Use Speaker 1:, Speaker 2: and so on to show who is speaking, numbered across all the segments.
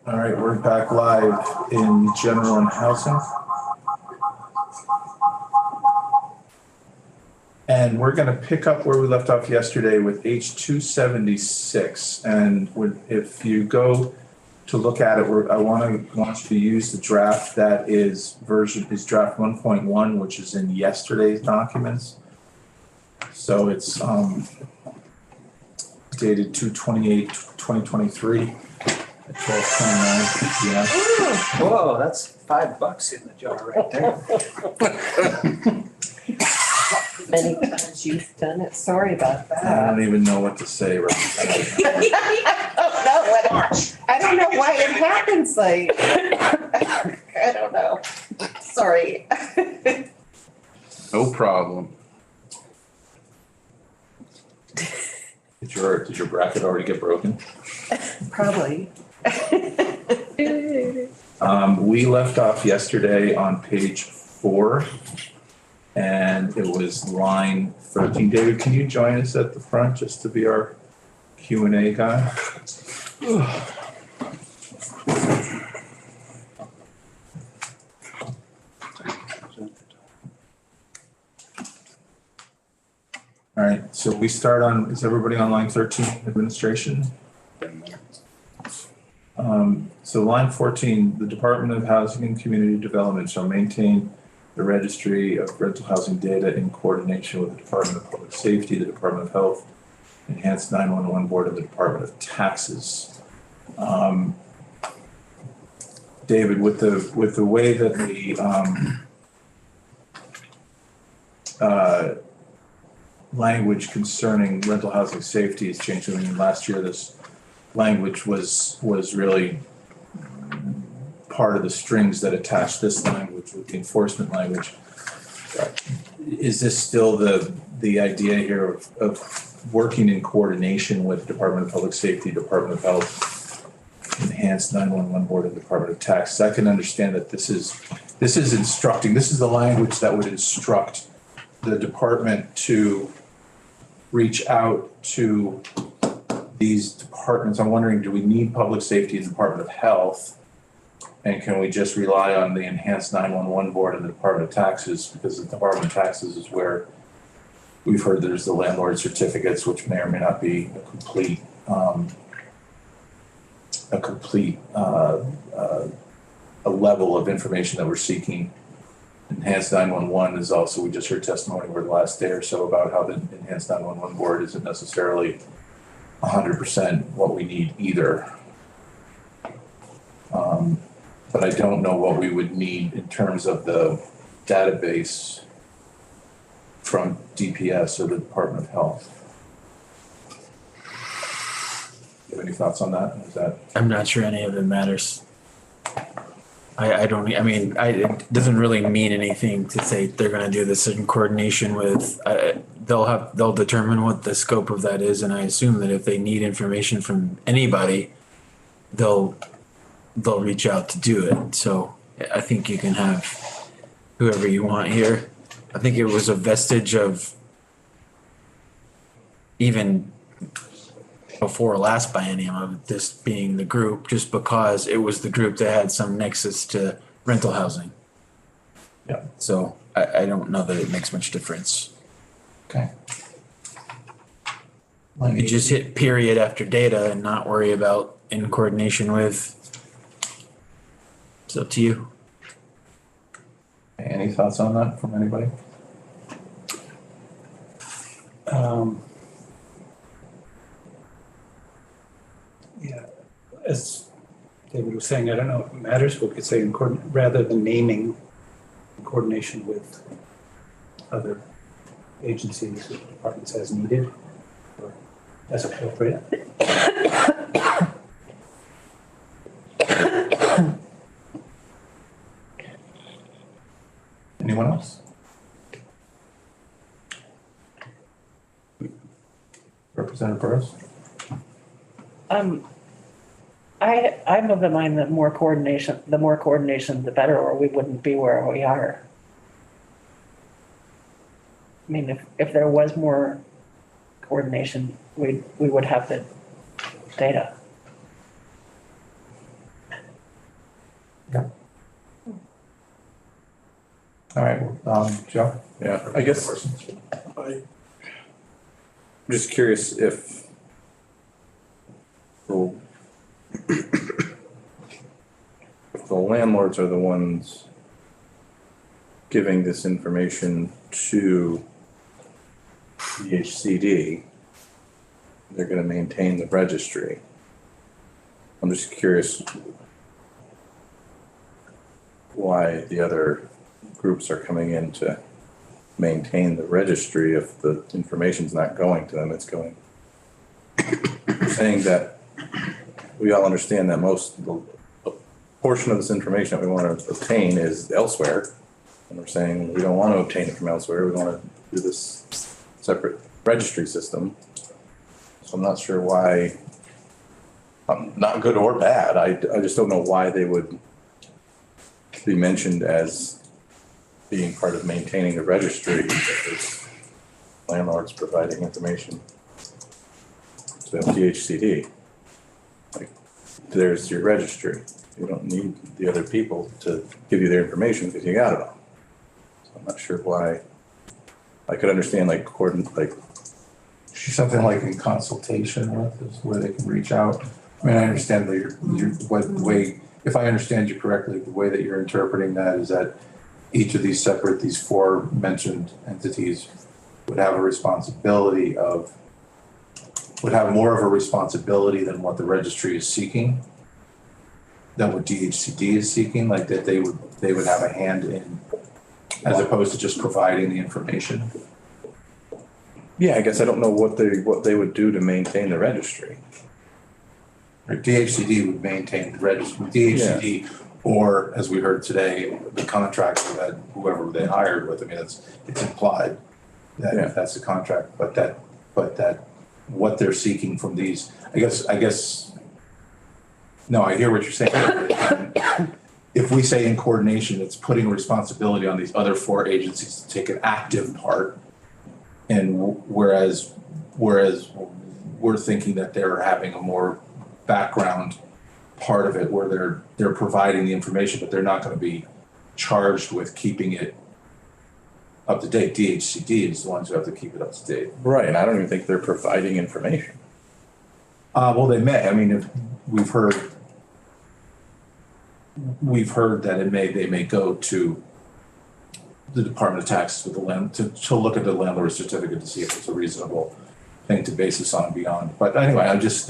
Speaker 1: All right, we're back live in general and housing. And we're going to pick up where we left off yesterday with H 276. And if you go to look at it, I want you to use the draft that is draft 1.1, which is in yesterday's documents. So it's dated 2/28/2023. At 12:29 p.m.
Speaker 2: Whoa, that's $5 in the jar right there.
Speaker 3: Many times you've done it. Sorry about
Speaker 1: I
Speaker 3: that.
Speaker 1: don't even know what to say right
Speaker 3: I don't know why it happens like, I don't know. Sorry.
Speaker 1: No problem. Did your bracket already get broken?
Speaker 3: Probably.
Speaker 1: We left off yesterday on page 4, and it was line 13. David, can you join us at the front just to be our Q&A guy? All right, so we start on, is everybody on line 13, administration? So line 14, the Department of Housing and Community Development shall maintain the registry of rental housing data in coordination with the Department of Public Safety, the Department of Health, Enhanced 911 Board, and the Department of Taxes. David, with the way that the language concerning rental housing safety has changed. I mean, last year this language was really part of the strings that attached this language with the enforcement language. Is this still the idea here of working in coordination with Department of Public Safety, Department of Health, Enhanced 911 Board, and Department of Taxes? I can understand that this is instructing. This is the language that would instruct the department to reach out to these departments. I'm wondering, do we need Public Safety and Department of Health? And can we just rely on the Enhanced 911 Board and the Department of Taxes? Because the Department of Taxes is where we've heard there's the landlord certificates, which may or may not be a complete level of information that we're seeking. Enhanced 911 is also, we just heard testimony over the last day or so about how the Enhanced 911 Board isn't necessarily 100% what we need either. But I don't know what we would need in terms of the database from DPS or the Department of Health. You have any thoughts on that?
Speaker 4: I'm not sure any of it matters. It doesn't really mean anything to say they're gonna do this in coordination with, they'll determine what the scope of that is, and I assume that if they need information from anybody, they'll reach out to do it. So I think you can have whoever you want here. I think it was a vestige of even before last biennium of this being the group, just because it was the group that had some nexus to rental housing.
Speaker 1: Yeah.
Speaker 4: So I don't know that it makes much difference.
Speaker 1: Okay.
Speaker 4: You could just hit period after data and not worry about in coordination with. It's up to you.
Speaker 1: Any thoughts on that from anybody?
Speaker 2: Yeah, as David was saying, I don't know if it matters, we could say rather than naming, in coordination with other agencies or departments as needed, or as appropriate.
Speaker 1: Anyone else? Representative Burrows?
Speaker 3: I'm of the mind that the more coordination, the better, or we wouldn't be where we are. I mean, if there was more coordination, we would have the data.
Speaker 1: All right, Joe?
Speaker 5: Yeah, I guess I'm just curious if the if the landlords are the ones giving this information to the HCD, they're gonna maintain the registry. I'm just curious why the other groups are coming in to maintain the registry if the information's not going to them, it's going. Saying that we all understand that a portion of this information that we want to obtain is elsewhere. And we're saying we don't want to obtain it from elsewhere, we want to do this separate registry system. So I'm not sure why, not good or bad, I just don't know why they would be mentioned as being part of maintaining the registry, because landlords providing information to DHCD. Like, there's your registry. You don't need the other people to give you their information because you got it all. So I'm not sure why. I could understand like
Speaker 1: Something like in consultation with, is where they can reach out. I mean, I understand that the way, if I understand you correctly, the way that you're interpreting that is that each of these four mentioned entities would have more of a responsibility than what the registry is seeking, than what DHCD is seeking, like that they would have a hand in, as opposed to just providing the information.
Speaker 5: yeah, I guess I don't know what they would do to maintain the registry.
Speaker 1: Or DHCD would maintain the registry, DHCD, or as we heard today, the contractor that whoever they hired with, I mean, it's implied that if that's the contract, but that what they're seeking from these, I guess, no, I hear what you're saying. If we say in coordination, it's putting responsibility on these other four agencies to take an active part. And whereas we're thinking that they're having a more background part of it where they're providing the information, but they're not going to be charged with keeping it up to date. DHCD is the ones who have to keep it up to date.
Speaker 5: Right, and I don't even think they're providing information.
Speaker 1: Well, they may. I mean, if we've heard that they may go to the Department of Taxes with the land to look at the landlord certificate to see if it's a reasonable thing to base this on beyond. But anyway, I was just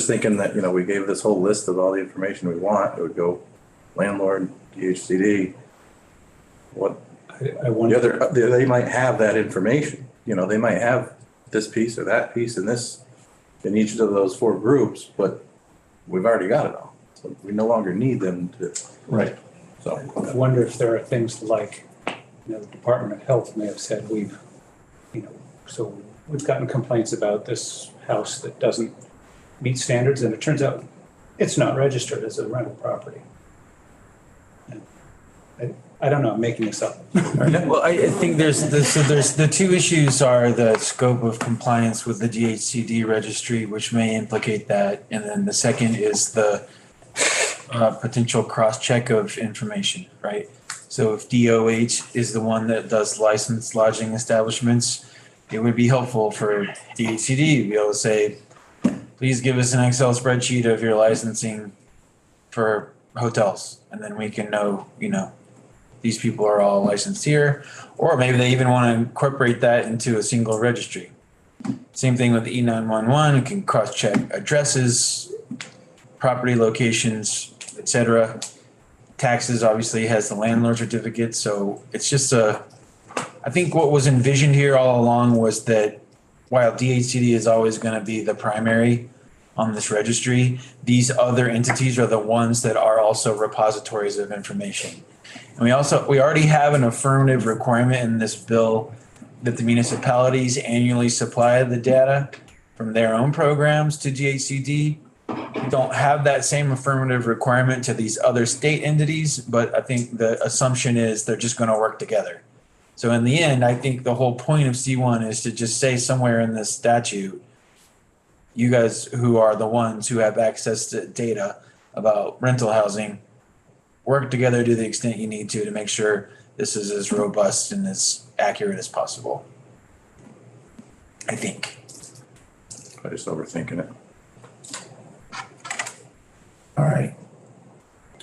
Speaker 5: thinking that, we gave this whole list of all the information we want. It would go landlord, DHCD. What
Speaker 2: I wonder.
Speaker 5: they might have that information. They might have this piece or that piece and this in each of those four groups, but we've already got it all. So we no longer need them to.
Speaker 1: right.
Speaker 5: So
Speaker 2: I wonder if there are things like, the Department of Health may have said we've gotten complaints about this house that doesn't meet standards, and it turns out it's not registered as a rental property. And I don't know, I'm making this up.
Speaker 4: Well, I think there's the two issues are the scope of compliance with the DHCD registry, which may implicate that. And then the second is the potential cross-check of information, right? So if DOH is the one that does licensed lodging establishments, it would be helpful for DHCD to be able to say, please give us an Excel spreadsheet of your licensing for hotels. And then we can know, these people are all licensed here. Or maybe they even want to incorporate that into a single registry. Same thing with the E911, it can cross-check addresses, property locations, etc. Taxes obviously has the landlord certificate, so it's just I think what was envisioned here all along was that while DHCD is always going to be the primary on this registry, these other entities are the ones that are also repositories of information. And we already have an affirmative requirement in this bill that the municipalities annually supply the data from their own programs to DHCD. We don't have that same affirmative requirement to these other state entities, but I think the assumption is they're just going to work together. So in the end, I think the whole point of C1 is to just say somewhere in this statute, you guys who are the ones who have access to data about rental housing, work together to the extent you need to make sure this is as robust and as accurate as possible. I think.
Speaker 5: I'm just overthinking it.
Speaker 1: All right.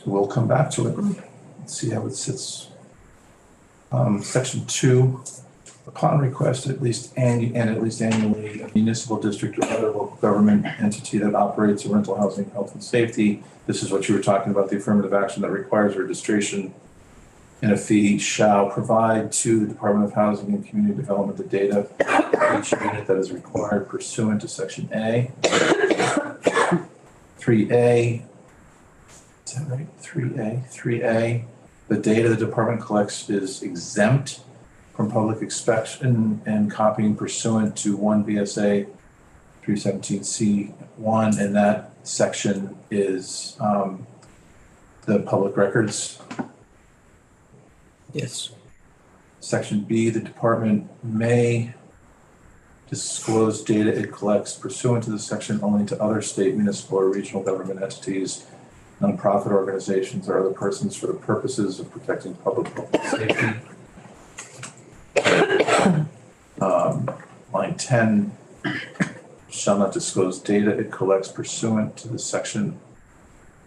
Speaker 1: We'll come back to it. Let's see how it sits. Section 2, upon request at least annually, a municipal district or other local government entity that operates a rental housing health and safety. This is what you were talking about, the affirmative action that requires registration and a fee shall provide to the Department of Housing and Community Development the data of each unit that is required pursuant to Section A. 3A, is that right? 3A. The data the department collects is exempt from public inspection and copying pursuant to 1 VSA 317C1, and that section is the public records.
Speaker 2: Yes.
Speaker 1: Section B, the department may disclose data it collects pursuant to this section only to other state, municipal, or regional government entities, nonprofit organizations, or other persons for the purposes of protecting public health and safety. Line 10, shall not disclose data it collects pursuant to this section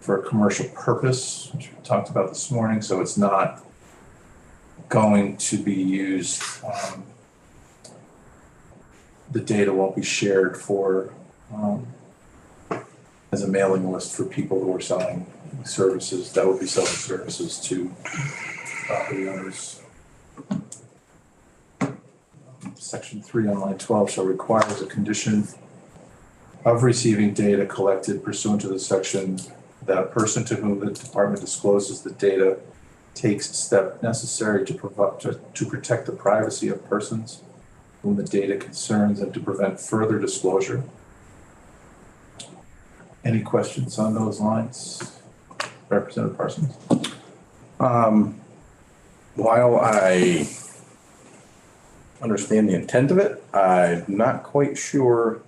Speaker 1: for a commercial purpose, which we talked about this morning, so it's not going to be used, the data won't be shared for, as a mailing list for people who are selling services, that would be selling services to property owners. Section 3 on line 12 shall require as a condition of receiving data collected pursuant to this section that a person to whom the department discloses the data takes step necessary to protect the privacy of persons whom the data concerns and to prevent further disclosure. Any questions on those lines? Representative Parsons?
Speaker 5: While I understand the intent of it, I'm not quite sure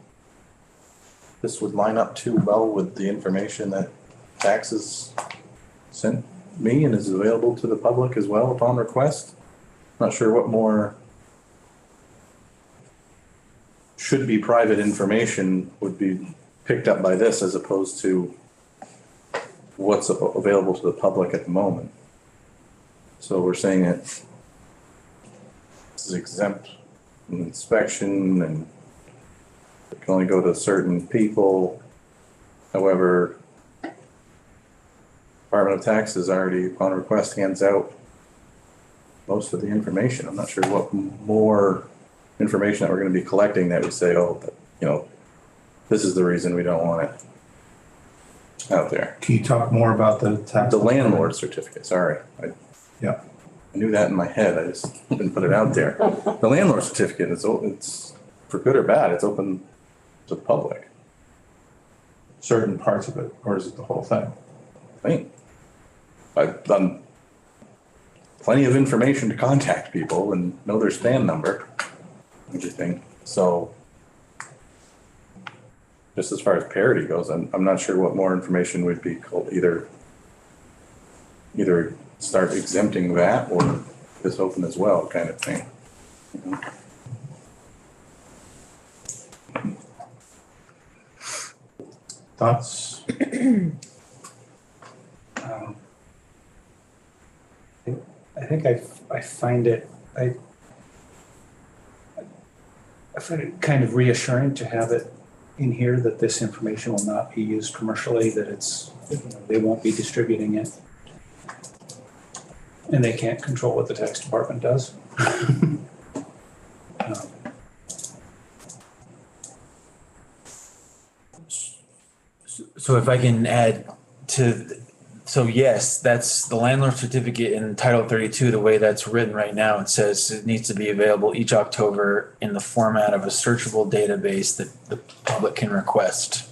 Speaker 5: this would line up too well with the information that taxes sent me and is available to the public as well upon request. Not sure what more should be private information would be picked up by this as opposed to what's available to the public at the moment. So we're saying it this is exempt from inspection and it can only go to certain people. However, Department of Taxes already, upon request, hands out most of the information. I'm not sure what more information that we're going to be collecting that would say, oh, you know, this is the reason we don't want it out there.
Speaker 1: Can you talk more about the tax?
Speaker 5: The landlord certificate, sorry.
Speaker 1: Yeah.
Speaker 5: I knew that in my head, I just didn't put it out there. The landlord certificate is, it's for good or bad, it's open to the public.
Speaker 1: Certain parts of it, or is it the whole thing?
Speaker 5: I mean, I've done plenty of information to contact people and know their SPAN number, everything. So just as far as parity goes, I'm not sure what more information would be called, either start exempting that or this open as well kind of thing. You know?
Speaker 1: Thoughts?
Speaker 2: I think I find it, I find it kind of reassuring to have it in here that this information will not be used commercially, that it's, you know, they won't be distributing it. And they can't control what the tax department does.
Speaker 4: So if I can add to, so yes, that's the landlord certificate in Title 32, the way that's written right now, it says it needs to be available each October in the format of a searchable database that the public can request.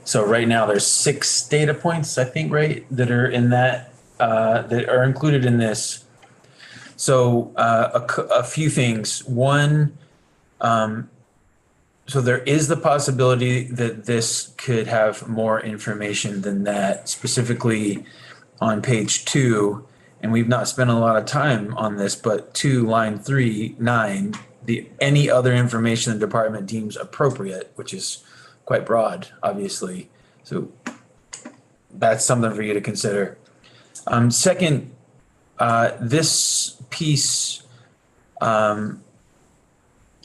Speaker 4: So right now there's 6 data points, I think, right, that are in that, that are included in this. So a few things. One, so there is the possibility that this could have more information than that. Specifically on page 2, and we've not spent a lot of time on this, but to line 3, 9, any other information the department deems appropriate, which is quite broad, obviously. So that's something for you to consider. Second, this piece, I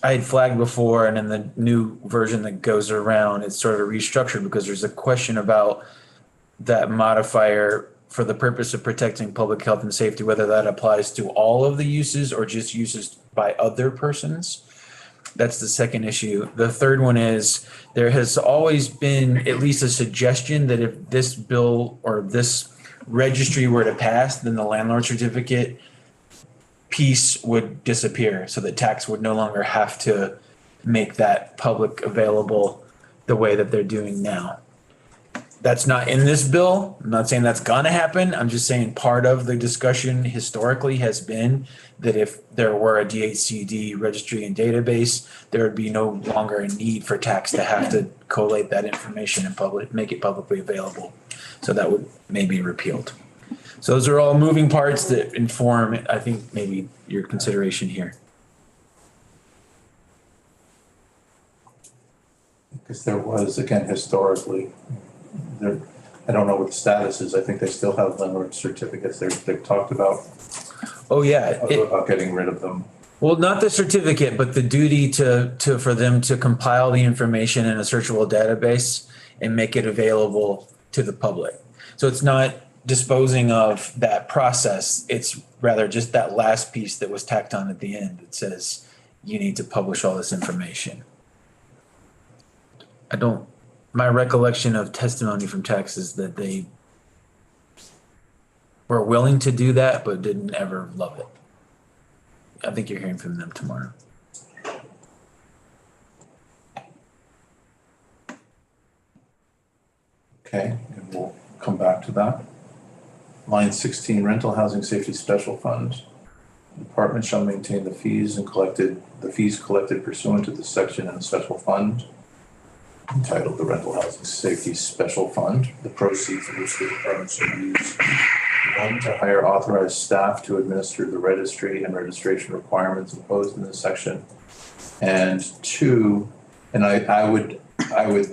Speaker 4: had flagged before, and in the new version that goes around, it's sort of restructured because there's a question about that modifier for the purpose of protecting public health and safety, whether that applies to all of the uses or just uses by other persons. That's the second issue. The third one is there has always been at least a suggestion that if this bill or this registry were to pass, then the landlord certificate piece would disappear so that tax would no longer have to make that public available the way that they're doing now. That's not in this bill. I'm not saying that's gonna happen. I'm just saying part of the discussion historically has been that if there were a DHCD registry and database, there would be no longer a need for tax to have to collate that information and make it publicly available. So that would maybe repealed. So those are all moving parts that inform, I think, maybe your consideration here.
Speaker 1: Because there was, again, historically, there, I don't know what the status is. I think they still have landlord certificates. They've talked about
Speaker 4: Oh, yeah.
Speaker 1: about getting rid of them.
Speaker 4: Well, not the certificate, but the duty for them to compile the information in a searchable database and make it available to the public. So it's not disposing of that process. It's rather just that last piece that was tacked on at the end that says you need to publish all this information. My recollection of testimony from tax is that they were willing to do that, but didn't ever love it. I think you're hearing from them tomorrow.
Speaker 1: Okay, and we'll come back to that. Line 16, rental housing safety special fund. The department shall maintain the fees collected pursuant to the section in the special fund entitled the Rental Housing Safety Special Fund. The proceeds of which the department shall use, 1, to hire authorized staff to administer the registry and registration requirements imposed in this section. And 2, and I would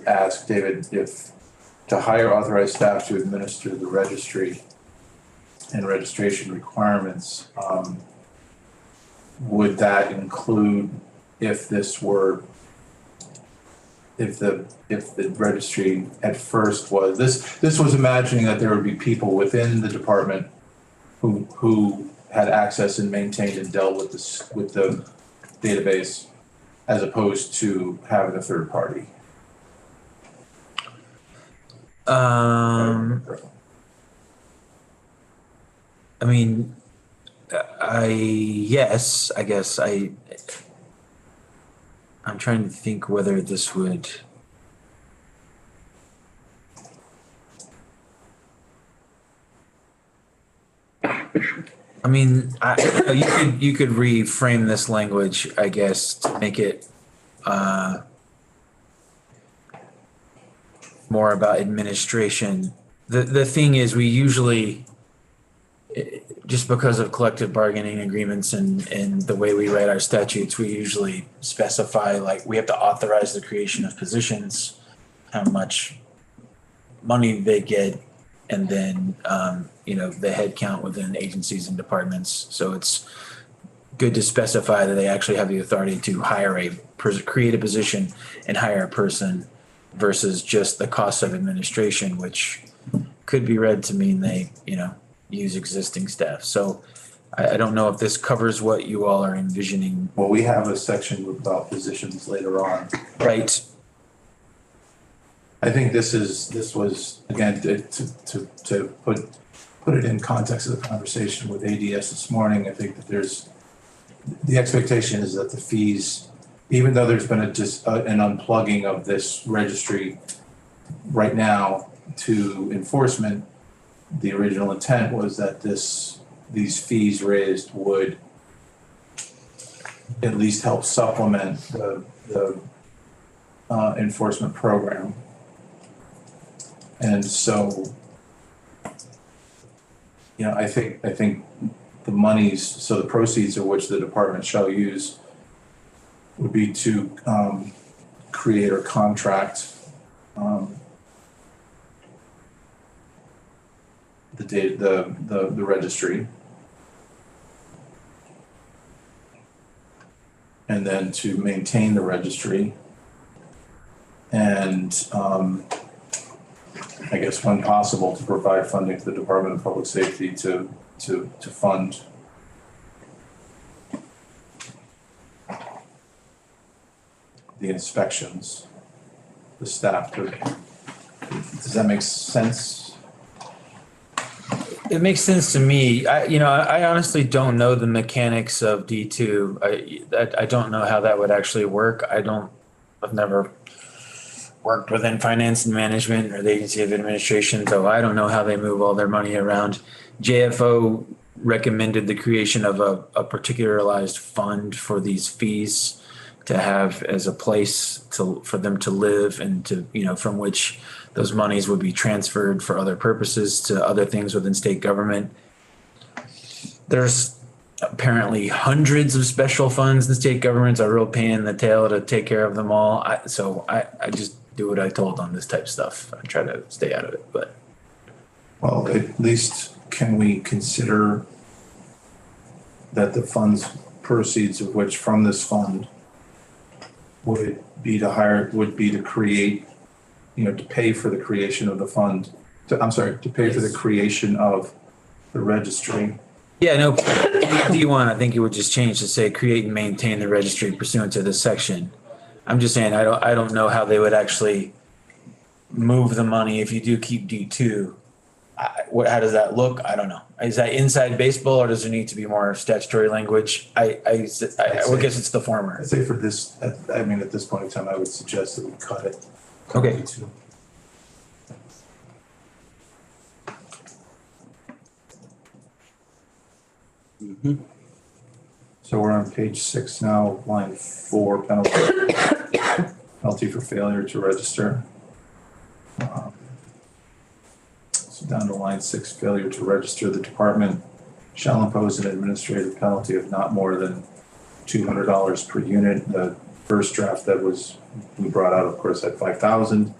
Speaker 1: ask David if to hire authorized staff to administer the registry and registration requirements, would that include if the registry at first was, this was imagining that there would be people within the department who had access and maintained and dealt with the database as opposed to having a third party.
Speaker 4: I mean, yes, I guess I'm trying to think whether this would. I mean, you could reframe this language, I guess, to make it more about administration. The thing is, we usually, just because of collective bargaining agreements and the way we write our statutes, we usually specify, like, we have to authorize the creation of positions, how much money they get, and then, the head count within agencies and departments. So it's good to specify that they actually have the authority to create a position and hire a person versus just the cost of administration, which could be read to mean they, use existing staff. So I don't know if this covers what you all are envisioning.
Speaker 1: Well, we have a section about positions later on.
Speaker 4: Right.
Speaker 1: I think this was, again, to put it in context of the conversation with ADS this morning. I think that the expectation is that the fees, even though there's been an unplugging of this registry right now to enforcement, the original intent was that these fees raised would at least help supplement the enforcement program. And so, you know, I think the monies, so the proceeds of which the department shall use would be to create or contract the registry. And then to maintain the registry. And I guess when possible, to provide funding to the Department of Public Safety to fund the inspections, the staff. Does that make sense?
Speaker 4: It makes sense to me. I honestly don't know the mechanics of D2. I don't know how that would actually work. I've never worked within finance and management or the agency of administration, so I don't know how they move all their money around. JFO recommended the creation of a particularized fund for these fees to have as a place for them to live and to, from which those monies would be transferred for other purposes to other things within state government. There's apparently hundreds of special funds in state governments, a real pain in the tail to take care of them all. So I just do what I told on this type of stuff. I try to stay out of it, but.
Speaker 1: Well, at least can we consider that the funds proceeds of which from this fund would be to create, to pay for the creation of the fund, to pay for the creation of the registry.
Speaker 4: Yeah, no, D1, I think it would just change to say create and maintain the registry pursuant to this section. I'm just saying, I don't know how they would actually move the money if you do keep D2. How does that look? I don't know. Is that inside baseball or does there need to be more statutory language? I guess it's the former.
Speaker 1: I'd say for this, at this point in time, I would suggest that we cut it.
Speaker 4: Okay.
Speaker 1: So we're on page 6 now, line 4, penalty. Penalty for failure to register. So down to line 6, failure to register, the department shall impose an administrative penalty of not more than $200 per unit. The first draft we brought out, of course, had 5,000.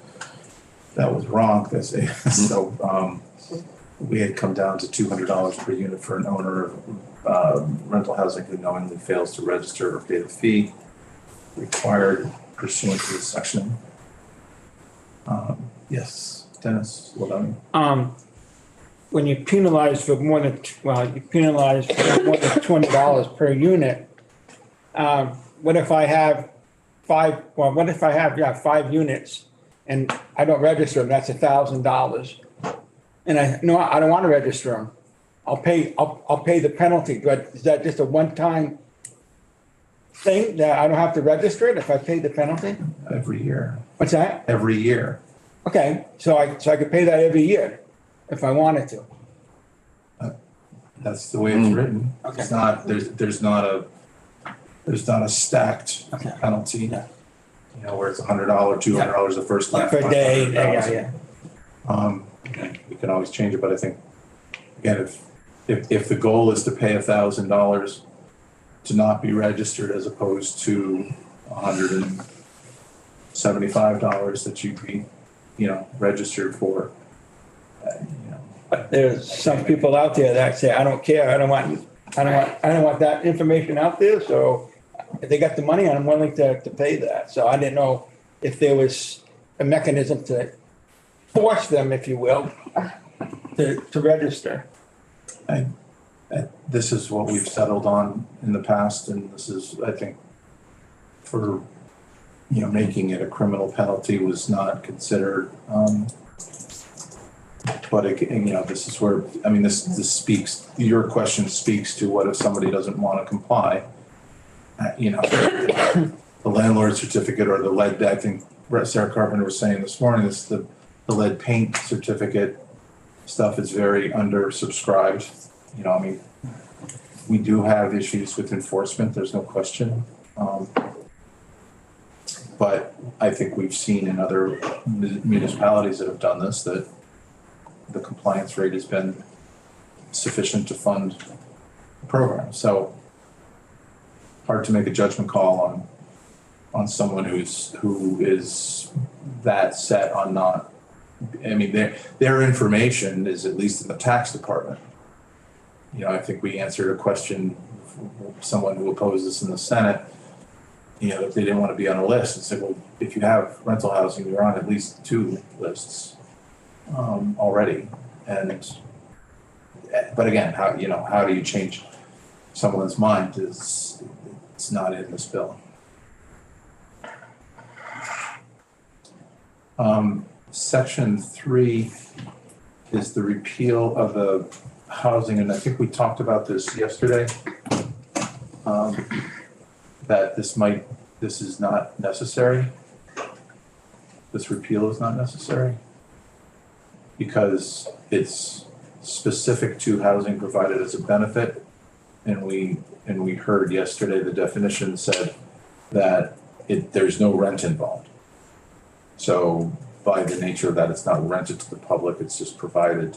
Speaker 1: That was wrong. So we had come down to $200 per unit for an owner of rental housing who knowingly fails to register or pay the fee required pursuant to this section. Yes, Dennis, what about me?
Speaker 6: When you penalize for more than, $20 per unit, what if I have 5 units and I don't register them, that's $1,000. And I don't want to register them. I'll pay the penalty, but is that just a one-time thing that I don't have to register it if I pay the penalty?
Speaker 1: Every year.
Speaker 6: What's that?
Speaker 1: Every year.
Speaker 6: Okay, so I could pay that every year if I wanted to.
Speaker 1: That's the way it's written.
Speaker 6: Okay.
Speaker 1: It's not, there's not a stacked
Speaker 6: Okay.
Speaker 1: penalty.
Speaker 6: Yeah.
Speaker 1: Where it's $100, $200 the first time.
Speaker 6: Per day,
Speaker 1: $500. We can always change it, but I think, again, if the goal is to pay $1,000 to not be registered as opposed to $175 that you'd be, registered for,
Speaker 6: But there's some people out there that say, I don't care, I don't want that information out there, so if they got the money, I'm willing to pay that. So I didn't know if there was a mechanism to force them, if you will, to register.
Speaker 1: This is what we've settled on in the past, and this is, I think, for, making it a criminal penalty was not considered. But again, this is where, this speaks, your question speaks to what if somebody doesn't want to comply? The landlord certificate or the lead, I think Sarah Carpenter was saying this morning, the lead paint certificate stuff is very undersubscribed. We do have issues with enforcement, there's no question. But I think we've seen in other municipalities that have done this that the compliance rate has been sufficient to fund the program. So hard to make a judgment call on someone who is that set on not, I mean, their information is at least in the tax department. You know, I think we answered a question, someone who opposed this in the Senate, you know, if they didn't want to be on a list, and said, well, if you have rental housing, you're on at least 2 lists already. But again, how do you change someone's mind? It's not in this bill. Section 3 is the repeal of the housing, and I think we talked about this yesterday. That this is not necessary. This repeal is not necessary because it's specific to housing provided as a benefit. And we heard yesterday the definition said that there's no rent involved. So by the nature of that, it's not rented to the public, it's just provided.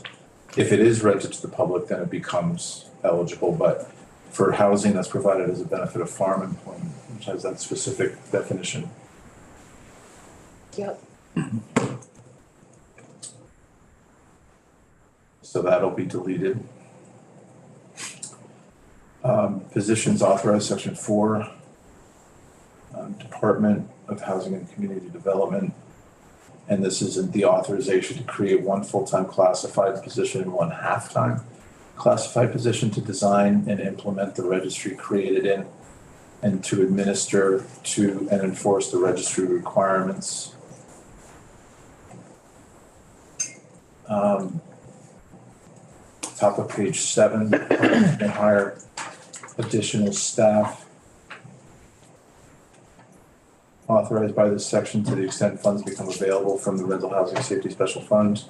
Speaker 1: If it is rented to the public, then it becomes eligible, but for housing that's provided as a benefit of farm employment, which has that specific definition.
Speaker 3: Yep.
Speaker 1: So that'll be deleted. Positions authorized, section 4, Department of Housing and Community Development. And this is the authorization to create 1 full-time classified position and 1 half-time classified position to design and implement the registry created in and to administer to and enforce the registry requirements. Top of page 7, and hire additional staff authorized by this section to the extent funds become available from the Rental Housing Safety Special Fund.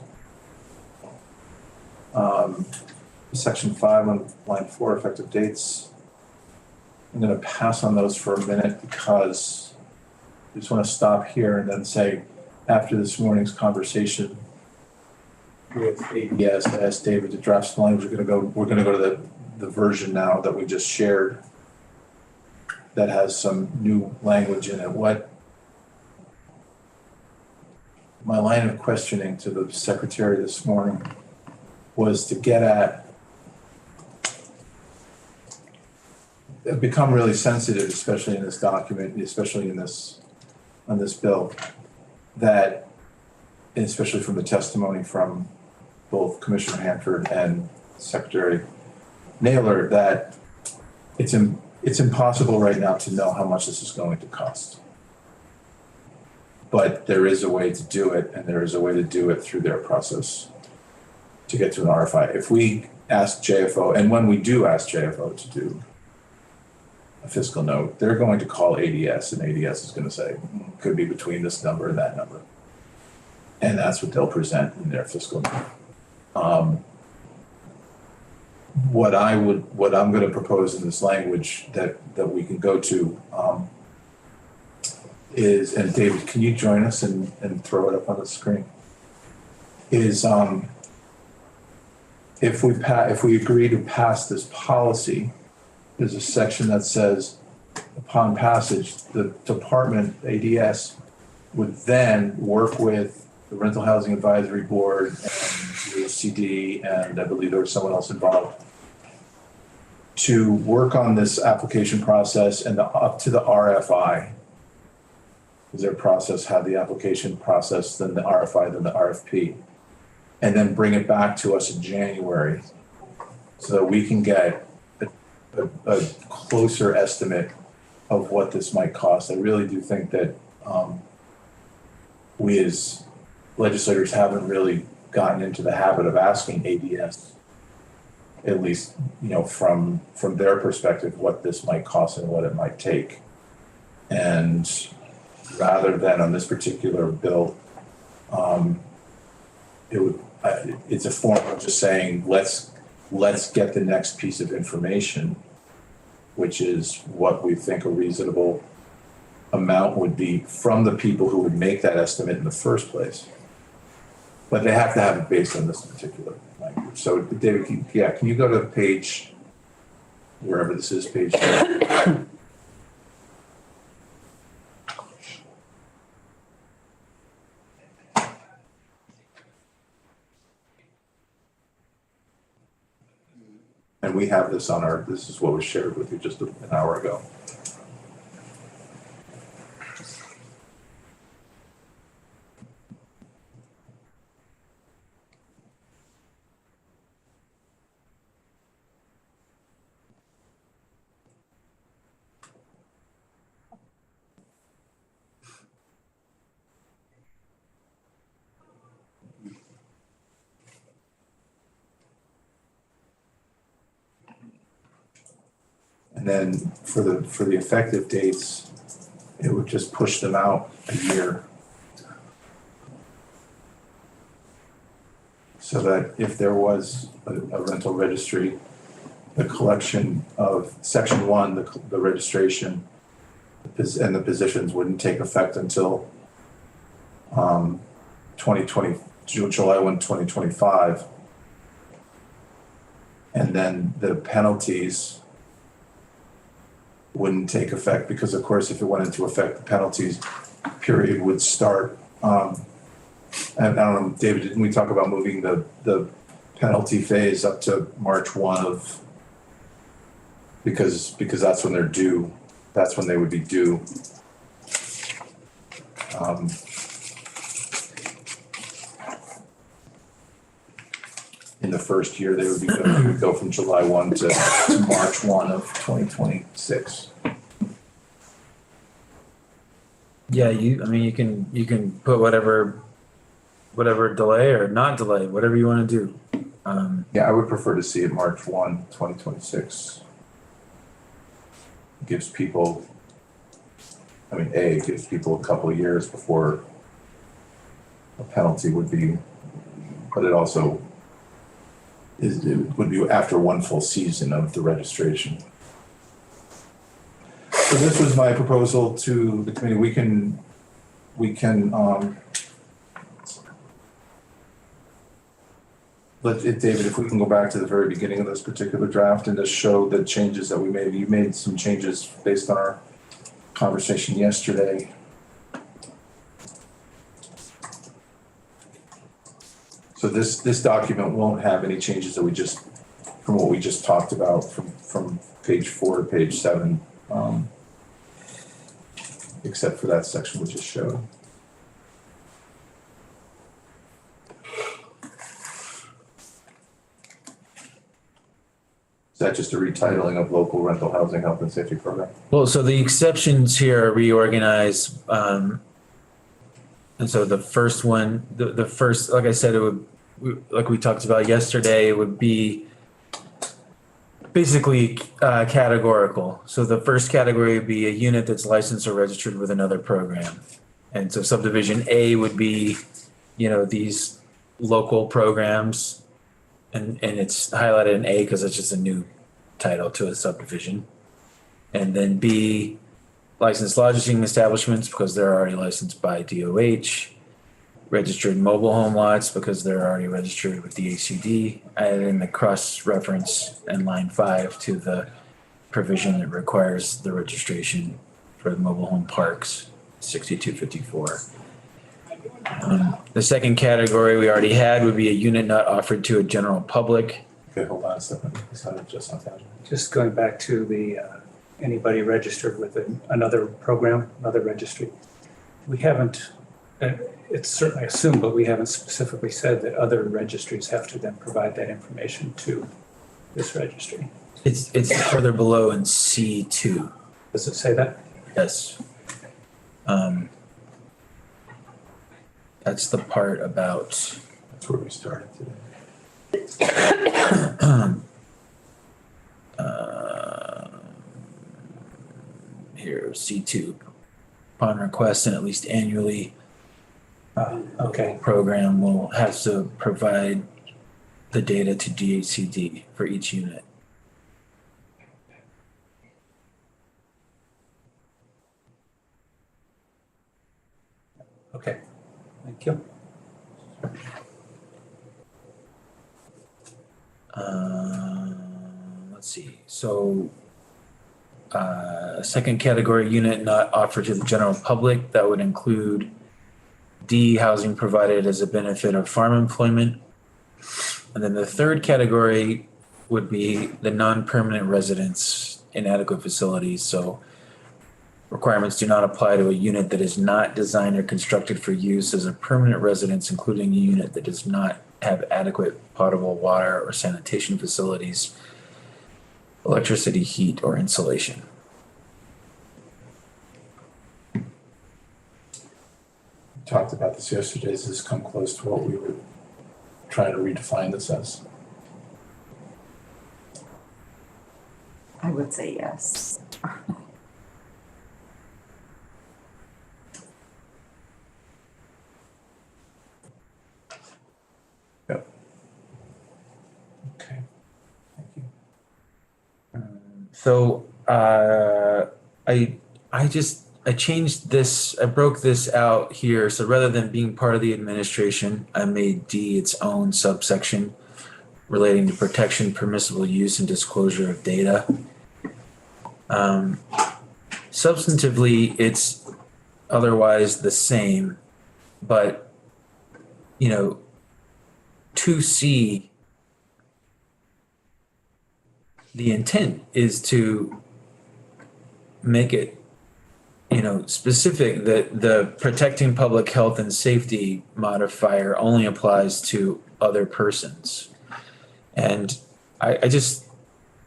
Speaker 1: Section 5 on line 4, effective dates. I'm going to pass on those for a minute because I just want to stop here and then say, after this morning's conversation with ADS, I asked David to draft some language. We're going to go to the version now that we just shared that has some new language in it. What my line of questioning to the secretary this morning was to get at, I've become really sensitive, especially in this document, especially on this bill, that, and especially from the testimony from both Commissioner Hanford and Secretary Naylor, that it's impossible right now to know how much this is going to cost. But there is a way to do it, and there is a way to do it through their process to get to an RFI. If we ask JFO, and when we do ask JFO to do a fiscal note, they're going to call ADS, and ADS is going to say, could be between this number and that number. And that's what they'll present in their fiscal note. What I'm going to propose in this language that we can go to is, and David, can you join us and throw it up on the screen? Is if we agree to pass this policy, there's a section that says, upon passage, the department, ADS, would then work with the Rental Housing Advisory Board and the CD, and I believe there was someone else involved, to work on this application process and up to the RFI. Is their process, have the application process, then the RFI, then the RFP, and then bring it back to us in January so that we can get a closer estimate of what this might cost. I really do think that we as legislators haven't really gotten into the habit of asking ADS, at least, from their perspective, what this might cost and what it might take. And rather than on this particular bill, it's a form of just saying, let's get the next piece of information, which is what we think a reasonable amount would be from the people who would make that estimate in the first place. But they have to have it based on this particular language. So David, can you go to page, wherever this is, page? And we have this on our, this is what was shared with you just an hour ago. And then for the effective dates, it would just push them out a year. So that if there was a rental registry, the collection of section 1, the registration, and the positions wouldn't take effect until 2020, July 1, 2025. And then the penalties wouldn't take effect because, of course, if it went into effect, the penalties period would start. And I don't know, David, didn't we talk about moving the penalty phase up to March 1 of, because that's when they're due, that's when they would be due. In the first year, they would go from July 1 to March 1 of 2026.
Speaker 4: Yeah, you can put whatever delay or not delay, whatever you want to do.
Speaker 1: Yeah, I would prefer to see it March 1, 2026. Gives people, it gives people a couple of years before a penalty would be, but it also it would be after one full season of the registration. So this was my proposal to the committee. We can David, if we can go back to the very beginning of this particular draft and just show the changes that we made. You made some changes based on our conversation yesterday. So this document won't have any changes that from what we just talked about from page 4 to page 7, except for that section we just showed. Is that just a retitling of local rental housing health and safety program?
Speaker 4: Well, so the exceptions here are reorganized. And so the first one, the first, like I said, like we talked about yesterday, it would be basically categorical. So the first category would be a unit that's licensed or registered with another program. And so subdivision A would be, these local programs. And it's highlighted in A because it's just a new title to a subdivision. And then B, licensed lodging establishments because they're already licensed by DOH. Registered mobile home lots because they're already registered with the ACD. And then the cross-reference in line 5 to the provision that requires the registration for the mobile home parks, 6254. The second category we already had would be a unit not offered to a general public.
Speaker 1: Okay, hold on a second. It's not just on that.
Speaker 2: Just going back to the, anybody registered with another program, another registry. We haven't, it's certainly assumed, but we haven't specifically said that other registries have to then provide that information to this registry.
Speaker 4: It's further below in C2.
Speaker 2: Does it say that?
Speaker 4: Yes. That's the part about.
Speaker 1: That's where we started today.
Speaker 4: Here, C2. Upon request and at least annually,
Speaker 2: Okay.
Speaker 4: program will have to provide the data to DHCD for each unit.
Speaker 2: Okay. Thank you.
Speaker 4: Let's see, so second category unit not offered to the general public, that would include D, housing provided as a benefit of farm employment. And then the third category would be the non-permanent residents in adequate facilities, so requirements do not apply to a unit that is not designed or constructed for use as a permanent residence, including a unit that does not have adequate potable water or sanitation facilities, electricity, heat, or insulation.
Speaker 1: Talked about this yesterday. Does this come close to what we were trying to redefine this as?
Speaker 7: I would say yes.
Speaker 1: Okay, thank you.
Speaker 4: So I changed this, I broke this out here. So rather than being part of the administration, I made D its own subsection relating to protection, permissible use, and disclosure of data. Substantively, it's otherwise the same, but, you know, 2C, the intent is to make it, you know, specific that the protecting public health and safety modifier only applies to other persons. And I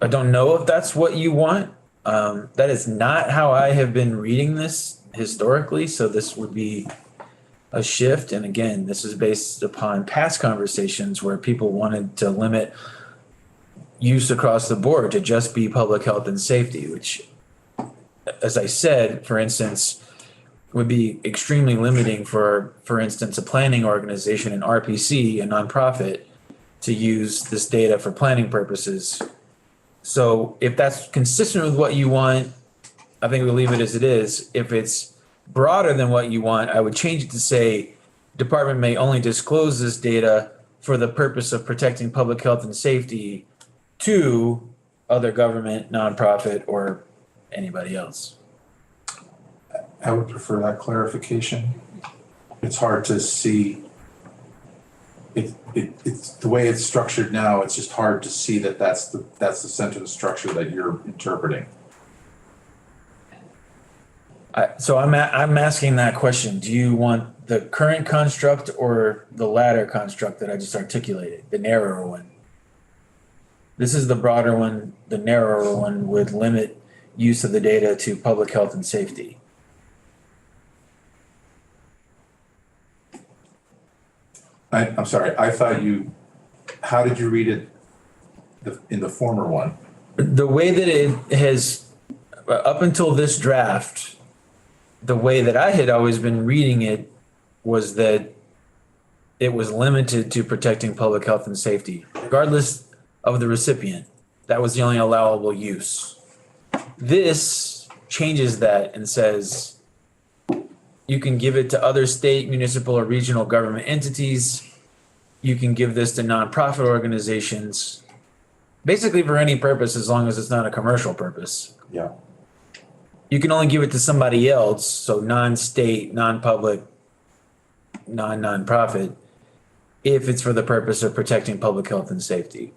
Speaker 4: don't know if that's what you want. That is not how I have been reading this historically. So this would be a shift. And again, this is based upon past conversations where people wanted to limit use across the board to just be public health and safety, which, as I said, for instance, would be extremely limiting for instance, a planning organization, an RPC, a nonprofit, to use this data for planning purposes. So if that's consistent with what you want, I think we'll leave it as it is. If it's broader than what you want, I would change it to say, department may only disclose this data for the purpose of protecting public health and safety to other government, nonprofit, or anybody else.
Speaker 1: I would prefer that clarification. It's hard to see. It's the way it's structured now, it's just hard to see that that's the center of the structure that you're interpreting.
Speaker 4: So I'm asking that question. Do you want the current construct or the latter construct that I just articulated, the narrower one? This is the broader one. The narrower one would limit use of the data to public health and safety.
Speaker 1: I'm sorry, I thought how did you read it in the former one?
Speaker 4: The way that it has, up until this draft, the way that I had always been reading it was that it was limited to protecting public health and safety, regardless of the recipient. That was the only allowable use. This changes that and says you can give it to other state, municipal, or regional government entities. You can give this to nonprofit organizations, basically for any purpose as long as it's not a commercial purpose.
Speaker 1: Yeah.
Speaker 4: You can only give it to somebody else, so non-state, non-public, non-nonprofit, if it's for the purpose of protecting public health and safety.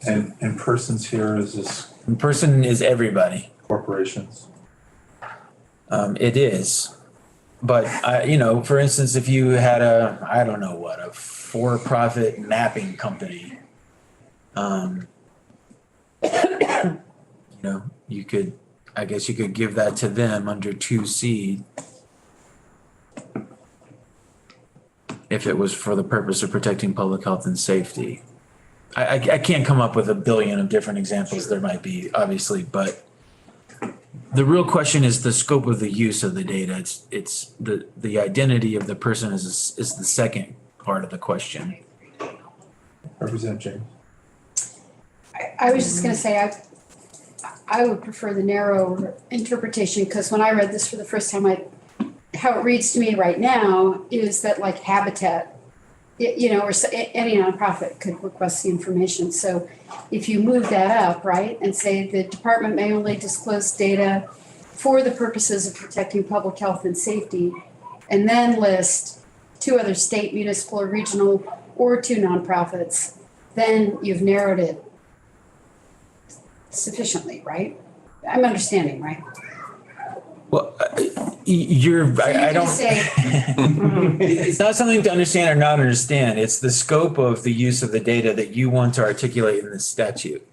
Speaker 1: And persons here is this
Speaker 4: And person is everybody.
Speaker 1: corporations?
Speaker 4: It is. But for instance, if you had a for-profit mapping company, you could give that to them under 2C if it was for the purpose of protecting public health and safety. I can't come up with a billion of different examples. There might be, obviously, but the real question is the scope of the use of the data. It's the identity of the person is the second part of the question.
Speaker 1: Representative James.
Speaker 8: I was just gonna say, I would prefer the narrow interpretation, because when I read this for the first time, how it reads to me right now is that like habitat Any nonprofit could request the information. So if you move that up, right, and say the department may only disclose data for the purposes of protecting public health and safety, and then list 2 other state, municipal, or regional, or 2 nonprofits, then you've narrowed it sufficiently, right? I'm understanding, right?
Speaker 4: Well, I don't.
Speaker 8: Say,
Speaker 4: It's not something to understand or not understand. It's the scope of the use of the data that you want to articulate in the statute.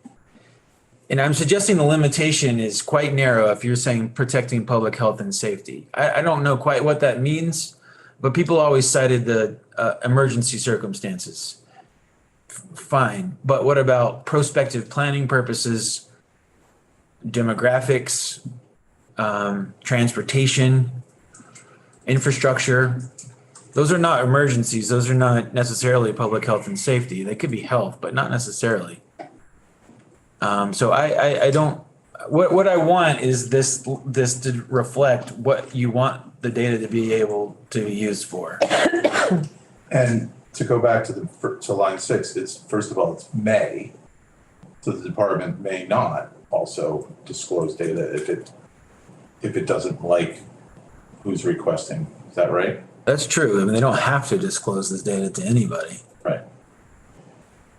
Speaker 4: And I'm suggesting the limitation is quite narrow if you're saying protecting public health and safety. I don't know quite what that means, but people always cited the emergency circumstances. Fine, but what about prospective planning purposes, demographics, transportation, infrastructure? Those are not emergencies. Those are not necessarily public health and safety. They could be health, but not necessarily. So I don't, what I want is this to reflect what you want the data to be able to be used for.
Speaker 1: And to go back to line 6, it's, first of all, it's may. So the department may not also disclose data if it doesn't like who's requesting. Is that right?
Speaker 4: That's true. I mean, they don't have to disclose this data to anybody.
Speaker 1: Right.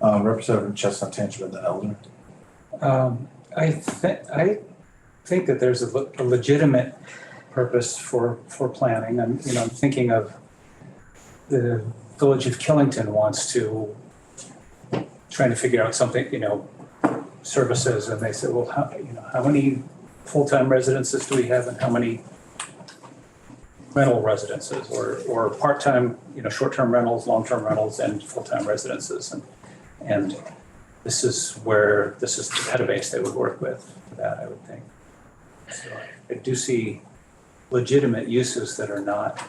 Speaker 1: Representative Chestnut Tangiman, then Elder.
Speaker 2: I think that there's a legitimate purpose for planning. I'm thinking of the Village of Killington wants to trying to figure out something, services, and they said, well, how many full-time residences do we have, and how many rental residences, or part-time, short-term rentals, long-term rentals, and full-time residences, and this is the database they would work with for that, I would think. So I do see legitimate uses that are not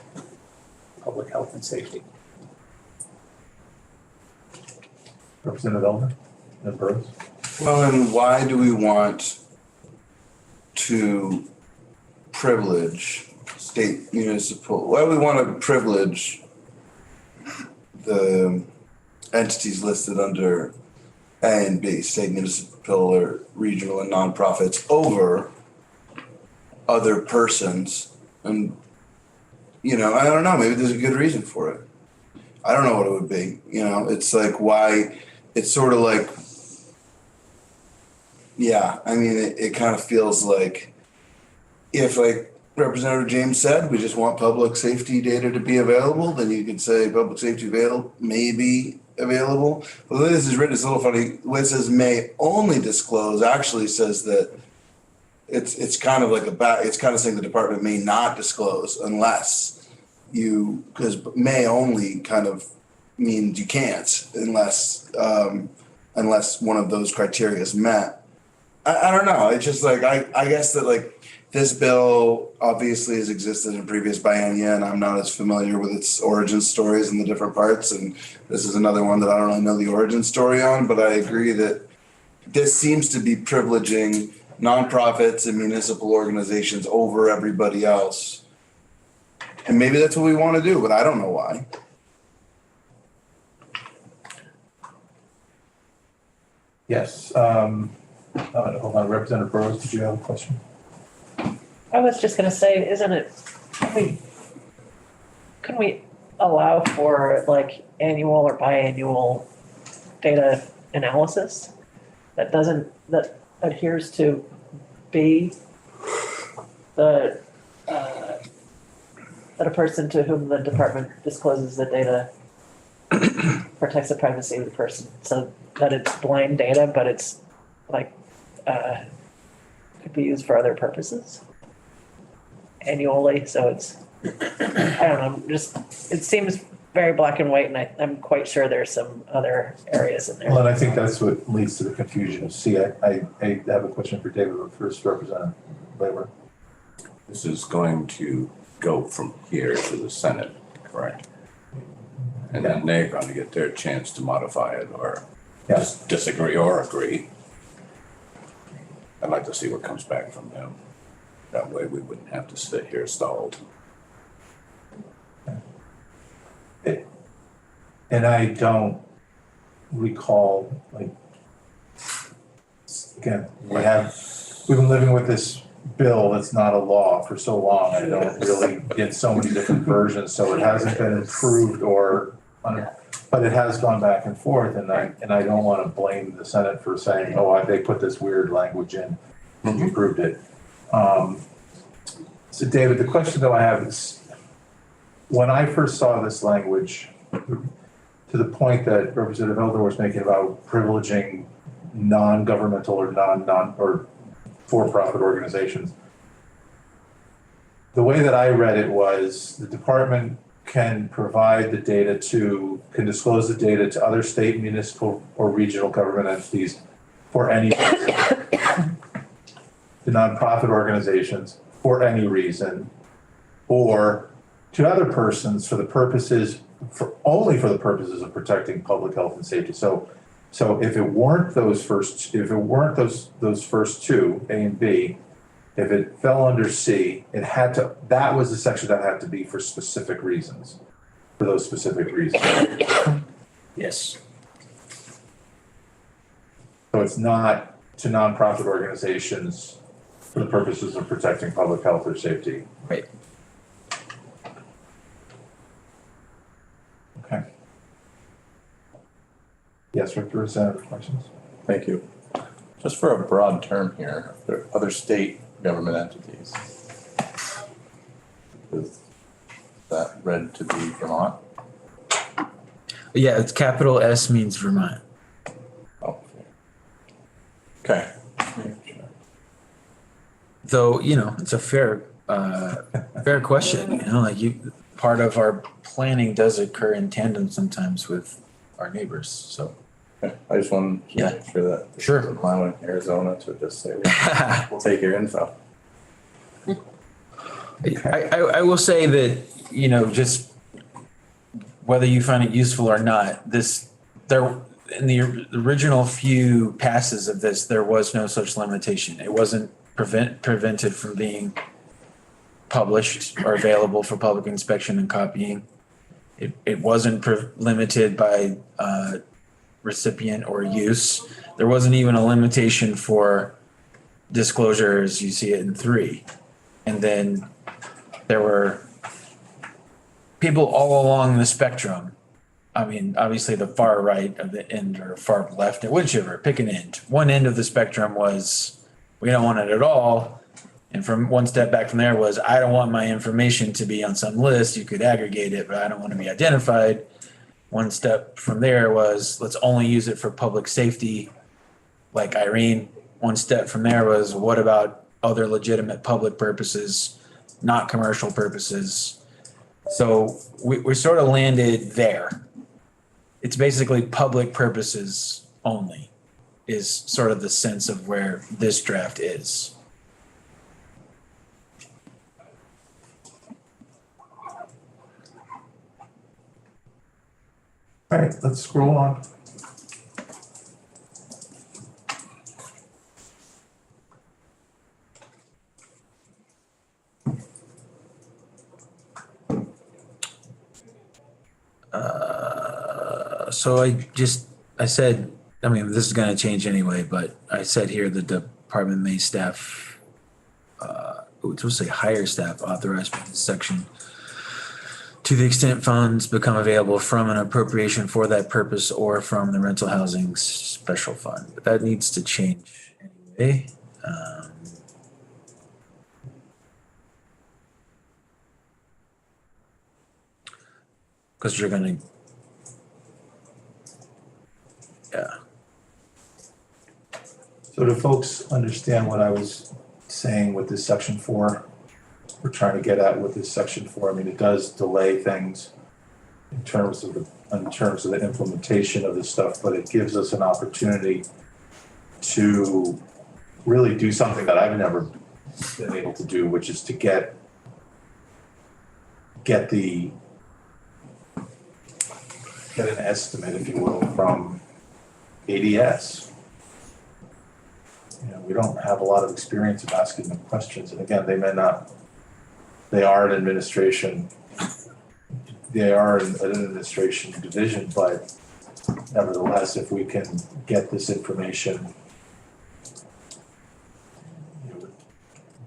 Speaker 2: public health and safety.
Speaker 1: Representative Elder, and Burrows.
Speaker 9: Well, and why do we want to privilege state municipal? Why do we want to privilege the entities listed under A and B, state, municipal, or regional and nonprofits, over other persons? And, I don't know, maybe there's a good reason for it. I don't know what it would be. It's like, why, it's sort of like, yeah, I mean, it kind of feels like if, like Representative James said, we just want public safety data to be available, then you could say public safety may be available. But the way this is written, it's a little funny. The way it says may only disclose actually says that it's kind of like it's kind of saying the department may not disclose unless because may only kind of means you can't unless one of those criteria is met. I don't know. It's just like, I guess that like this bill obviously has existed in previous biennia, and I'm not as familiar with its origin stories in the different parts. And this is another one that I don't really know the origin story on, but I agree that this seems to be privileging nonprofits and municipal organizations over everybody else. And maybe that's what we want to do, but I don't know why.
Speaker 1: Yes. Hold on, Representative Burrows, did you have a question?
Speaker 3: I was just gonna say, couldn't we allow for like annual or biannual data analysis that adheres to B, that a person to whom the department discloses the data protects the privacy of the person, so that it's blind data, but it's like could be used for other purposes annually. So it's, I don't know, it seems very black and white, and I'm quite sure there's some other areas in there.
Speaker 1: Well, and I think that's what leads to the confusion of C. I have a question for David, but first Representative Labor.
Speaker 10: This is going to go from here to the Senate, correct? And then they're going to get their chance to modify it or just disagree or agree. I'd like to see what comes back from them. That way we wouldn't have to sit here stalled.
Speaker 1: And I don't recall, like, again, we've been living with this bill that's not a law for so long. I don't really get so many different versions, so it hasn't been improved but it has gone back and forth, and I don't want to blame the Senate for saying, oh, they put this weird language in, and you approved it. So David, the question though I have is, when I first saw this language, to the point that Representative Elder was making about privileging non-governmental or or for-profit organizations, the way that I read it was the department can provide the data can disclose the data to other state, municipal, or regional government entities for any reason. To nonprofit organizations for any reason, or to other persons only for the purposes of protecting public health and safety. So if it weren't those first two, A and B, if it fell under C, that was the section that had to be for specific reasons, for those specific reasons.
Speaker 4: Yes.
Speaker 1: So it's not to nonprofit organizations for the purposes of protecting public health or safety.
Speaker 4: Right.
Speaker 1: Okay. Yes, Representative, questions?
Speaker 5: Thank you. Just for a broad term here, there are other state government entities. Is that read to be Vermont?
Speaker 4: Yeah, it's capital S means Vermont.
Speaker 5: Oh. Okay.
Speaker 4: Though, it's a fair question, like part of our planning does occur in tandem sometimes with our neighbors, so.
Speaker 5: Okay. I just want to
Speaker 4: Yeah.
Speaker 5: make sure that.
Speaker 4: Sure.
Speaker 5: Allowing Arizona to just say, we'll take your info.
Speaker 4: I will say that, just whether you find it useful or not, in the original few passes of this, there was no such limitation. It wasn't prevented from being published or available for public inspection and copying. It wasn't limited by recipient or use. There wasn't even a limitation for disclosure as you see it in 3. And then there were people all along the spectrum. I mean, obviously the far right of the end or far left, whichever, pick an end. One end of the spectrum was, we don't want it at all. And from one step back from there was, I don't want my information to be on some list. You could aggregate it, but I don't want to be identified. One step from there was, let's only use it for public safety, like Irene. One step from there was, what about other legitimate public purposes, not commercial purposes? So we sort of landed there. It's basically public purposes only is sort of the sense of where this draft is.
Speaker 1: All right, let's scroll on.
Speaker 4: So I said, this is going to change anyway, but I said here the department may staff, it's supposed to say hire staff authorized by this section to the extent funds become available from an appropriation for that purpose or from the rental housing special fund. But that needs to change anyway. Because you're going to, yeah.
Speaker 1: So do folks understand what I was saying with this section 4? We're trying to get at with this section 4. I mean, it does delay things in terms of the implementation of this stuff, but it gives us an opportunity to really do something that I've never been able to do, which is to get an estimate, if you will, from ADS. We don't have a lot of experience of asking them questions. And again, they are an administration they are an administration division, but nevertheless, if we can get this information, you know,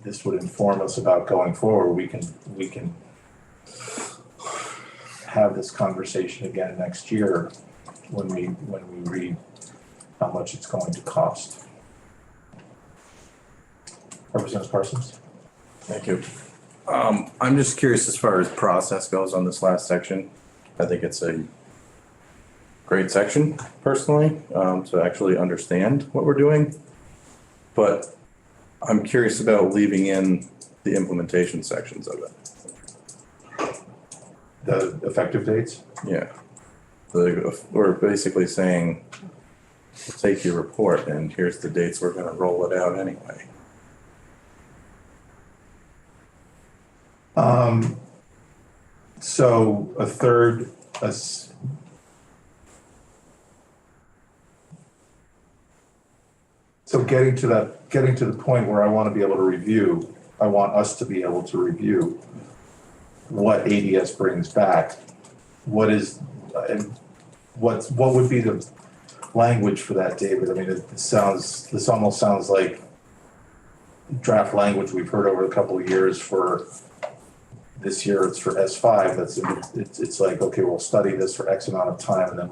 Speaker 1: this would inform us about going forward. We can have this conversation again next year when we read how much it's going to cost. Representative Parsons?
Speaker 5: Thank you. I'm just curious as far as process goes on this last section. I think it's a great section personally, to actually understand what we're doing. But I'm curious about leaving in the implementation sections of it.
Speaker 1: The effective dates?
Speaker 5: Yeah. We're basically saying, take your report and here's the dates we're gonna roll it out anyway.
Speaker 1: So a third, so getting to the point where I want to be able to review, I want us to be able to review what ADS brings back. What would be the language for that, David? I mean, this almost sounds like draft language we've heard over a couple of years. For this year, it's for S5. It's like, okay, we'll study this for X amount of time, and then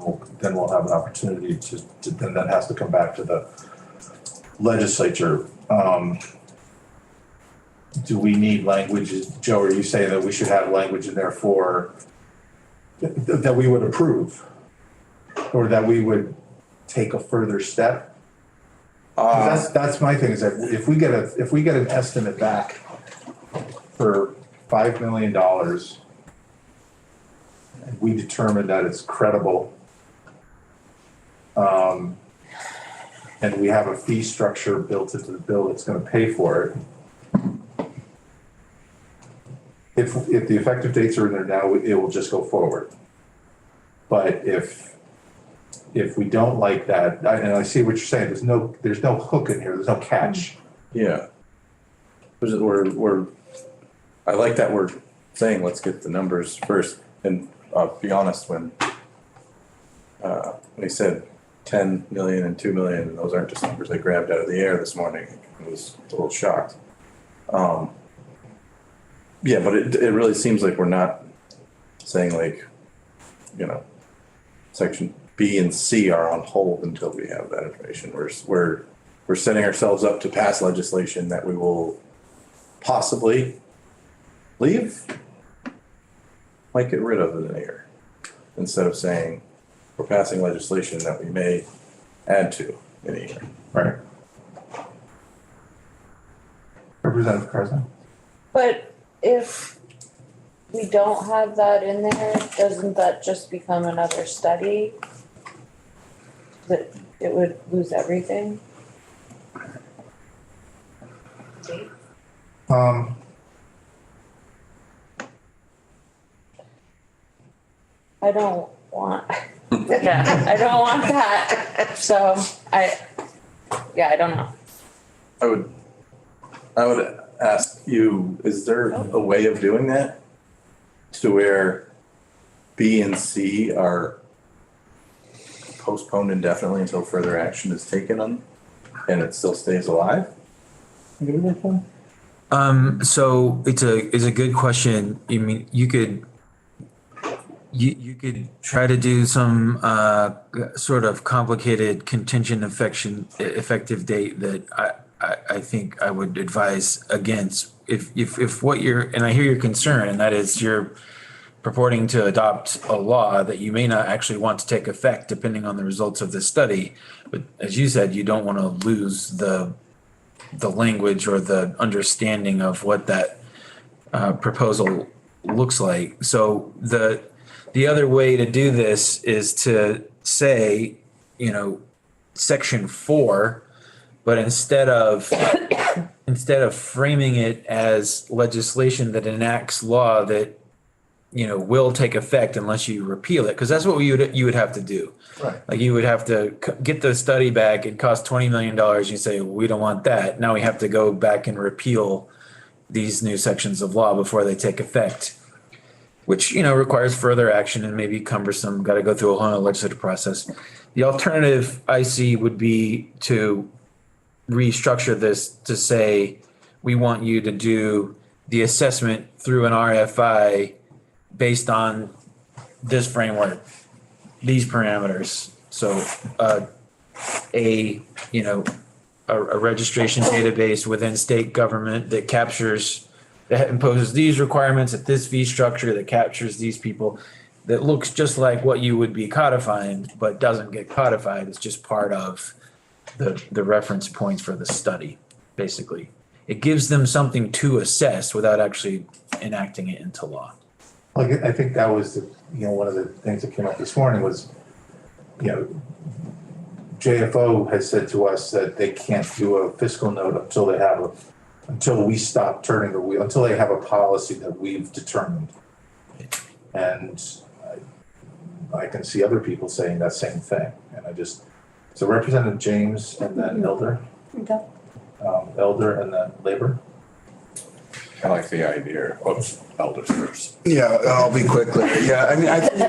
Speaker 1: we'll have an opportunity to then that has to come back to the legislature. Do we need language? Joe, are you saying that we should have language in there for that we would approve, or that we would take a further step? That's my thing, is that if we get an estimate back for $5 million, and we determine that it's credible, and we have a fee structure built into the bill that's going to pay for it. If the effective dates are in there now, it will just go forward. But if we don't like that, and I see what you're saying, there's no hook in here, there's no catch.
Speaker 5: Yeah. I like that we're saying, let's get the numbers first. And I'll be honest, when he said 10 million and 2 million, and those aren't just numbers I grabbed out of the air this morning, I was a little shocked. Yeah, but it really seems like we're not saying, like, you know, section B and C are on hold until we have that information. We're setting ourselves up to pass legislation that we will possibly leave, might get rid of in a year, instead of saying we're passing legislation that we may add to in a year.
Speaker 1: Right. Representative Carson?
Speaker 11: But if we don't have that in there, doesn't that just become another study? That it would lose everything? I don't want, yeah, I don't want that. So I don't know.
Speaker 5: I would ask you, is there a way of doing that to where B and C are postponed indefinitely until further action is taken on, and it still stays alive?
Speaker 4: So it's a good question. I mean, you could try to do some sort of complicated contingent effective date that I think I would advise against. If what you're, and I hear your concern, and that is you're purporting to adopt a law that you may not actually want to take effect depending on the results of the study. But as you said, you don't want to lose the language or the understanding of what that proposal looks like. So the other way to do this is to say, section 4, but instead of framing it as legislation that enacts law that will take effect unless you repeal it, because that's what you would have to do.
Speaker 1: Right.
Speaker 4: Like you would have to get the study back. It costs $20 million. You say, we don't want that. Now we have to go back and repeal these new sections of law before they take effect. which, requires further action and maybe cumbersome, got to go through a whole other legislative process. The alternative I see would be to restructure this to say, we want you to do the assessment through an RFI based on this framework, these parameters. So, a registration database within state government that imposes these requirements at this fee structure, that captures these people, that looks just like what you would be codifying, but doesn't get codified. It's just part of the reference points for the study, basically. It gives them something to assess without actually enacting it into law.
Speaker 1: Like, I think that was one of the things that came up this morning was, JFO has said to us that they can't do a fiscal note until we stop turning the wheel, until they have a policy that we've determined. And I can see other people saying that same thing. And so Representative James and then Elder.
Speaker 8: Okay.
Speaker 1: Elder and then Labor.
Speaker 10: I like the idea of elders first.
Speaker 9: Yeah, I'll be quick, Larry. Yeah, I mean, I think,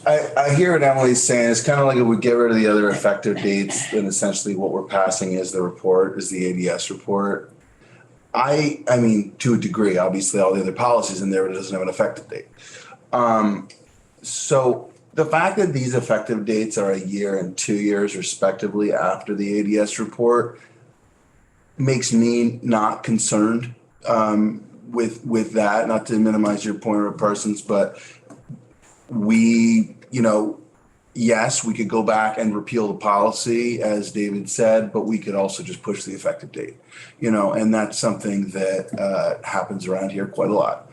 Speaker 9: I hear what Emily's saying. It's kind of like if we get rid of the other effective dates, then essentially what we're passing is the ADS report. I mean, to a degree, obviously all the other policies in there, but it doesn't have an effective date. So the fact that these effective dates are a year and 2 years respectively after the ADS report makes me not concerned with that, not to minimize your point of Parsons, but we, yes, we could go back and repeal the policy, as David said, but we could also just push the effective date, and that's something that happens around here quite a lot.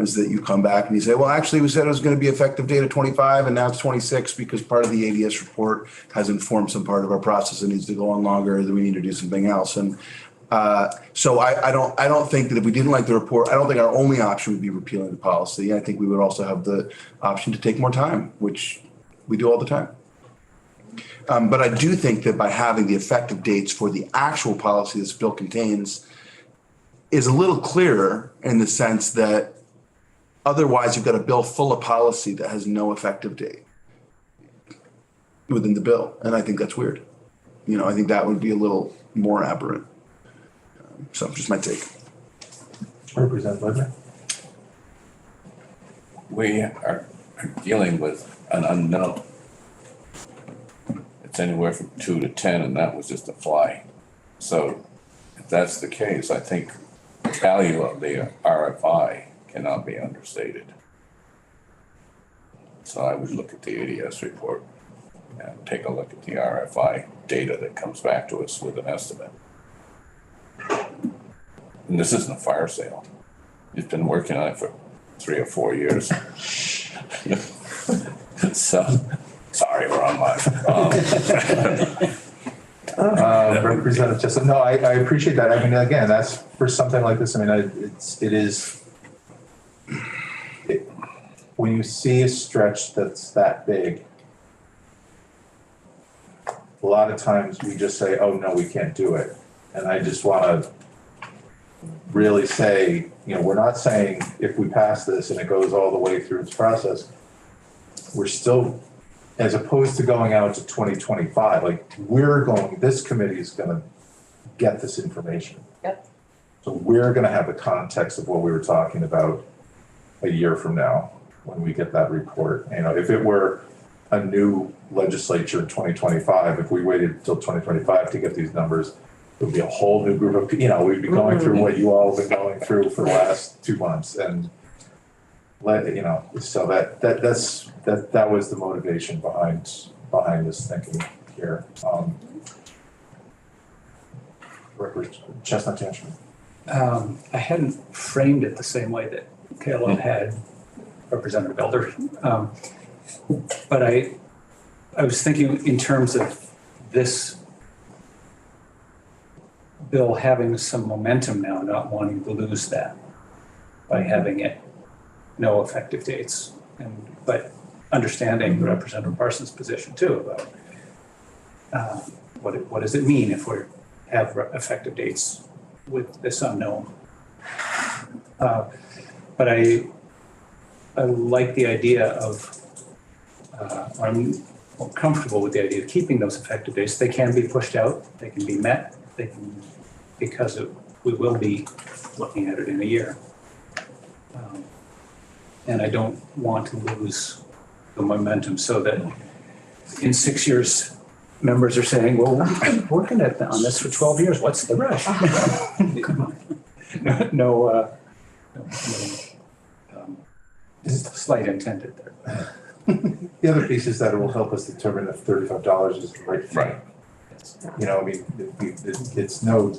Speaker 9: Is that you come back and you say, well, actually, we said it was going to be effective date of 25 and now it's 26 because part of the ADS report has informed some part of our process that needs to go on longer, that we need to do something else. And so I don't think that if we didn't like the report, I don't think our only option would be repealing the policy. I think we would also have the option to take more time, which we do all the time. But I do think that by having the effective dates for the actual policy this bill contains is a little clearer in the sense that otherwise you've got a bill full of policy that has no effective date within the bill. And I think that's weird. I think that would be a little more aberrant. So just my take.
Speaker 1: Representative Ledger.
Speaker 10: We are dealing with an unknown. It's anywhere from 2 to 10, and that was just a fly. So if that's the case, I think the value of the RFI cannot be understated. So I would look at the ADS report and take a look at the RFI data that comes back to us with an estimate. And this isn't a fire sale. You've been working on it for 3 or 4 years. So, sorry, we're on live.
Speaker 1: Representative Jessup. No, I appreciate that. I mean, again, that's for something like this. I mean, when you see a stretch that's that big, a lot of times we just say, oh, no, we can't do it. And I just want to really say, we're not saying if we pass this and it goes all the way through its process, we're still, as opposed to going out to 2025, this committee is going to get this information.
Speaker 3: Yep.
Speaker 1: So we're going to have the context of what we were talking about a year from now when we get that report. If it were a new legislature in 2025, if we waited until 2025 to get these numbers, it would be a whole new group of, we'd be going through what you all have been going through for the last 2 months. And so that was the motivation behind this thinking here. Representative Chestnut Tantra.
Speaker 2: I hadn't framed it the same way that Caleb had, Representative Elder. But I was thinking in terms of this bill having some momentum now, not wanting to lose that by having it no effective dates, but understanding Representative Parsons' position too about what does it mean if we have effective dates with this unknown. But I like the idea of, I'm more comfortable with the idea of keeping those effective dates. They can be pushed out, they can be met, they can, because we will be looking at it in a year. And I don't want to lose the momentum so that in 6 years, members are saying, well, we've been working on this for 12 years, what's the rush? Come on. No, slight intended there.
Speaker 1: The other piece is that it will help us determine if $35 is the right fee.
Speaker 10: Right.
Speaker 1: You know, I mean, it's no,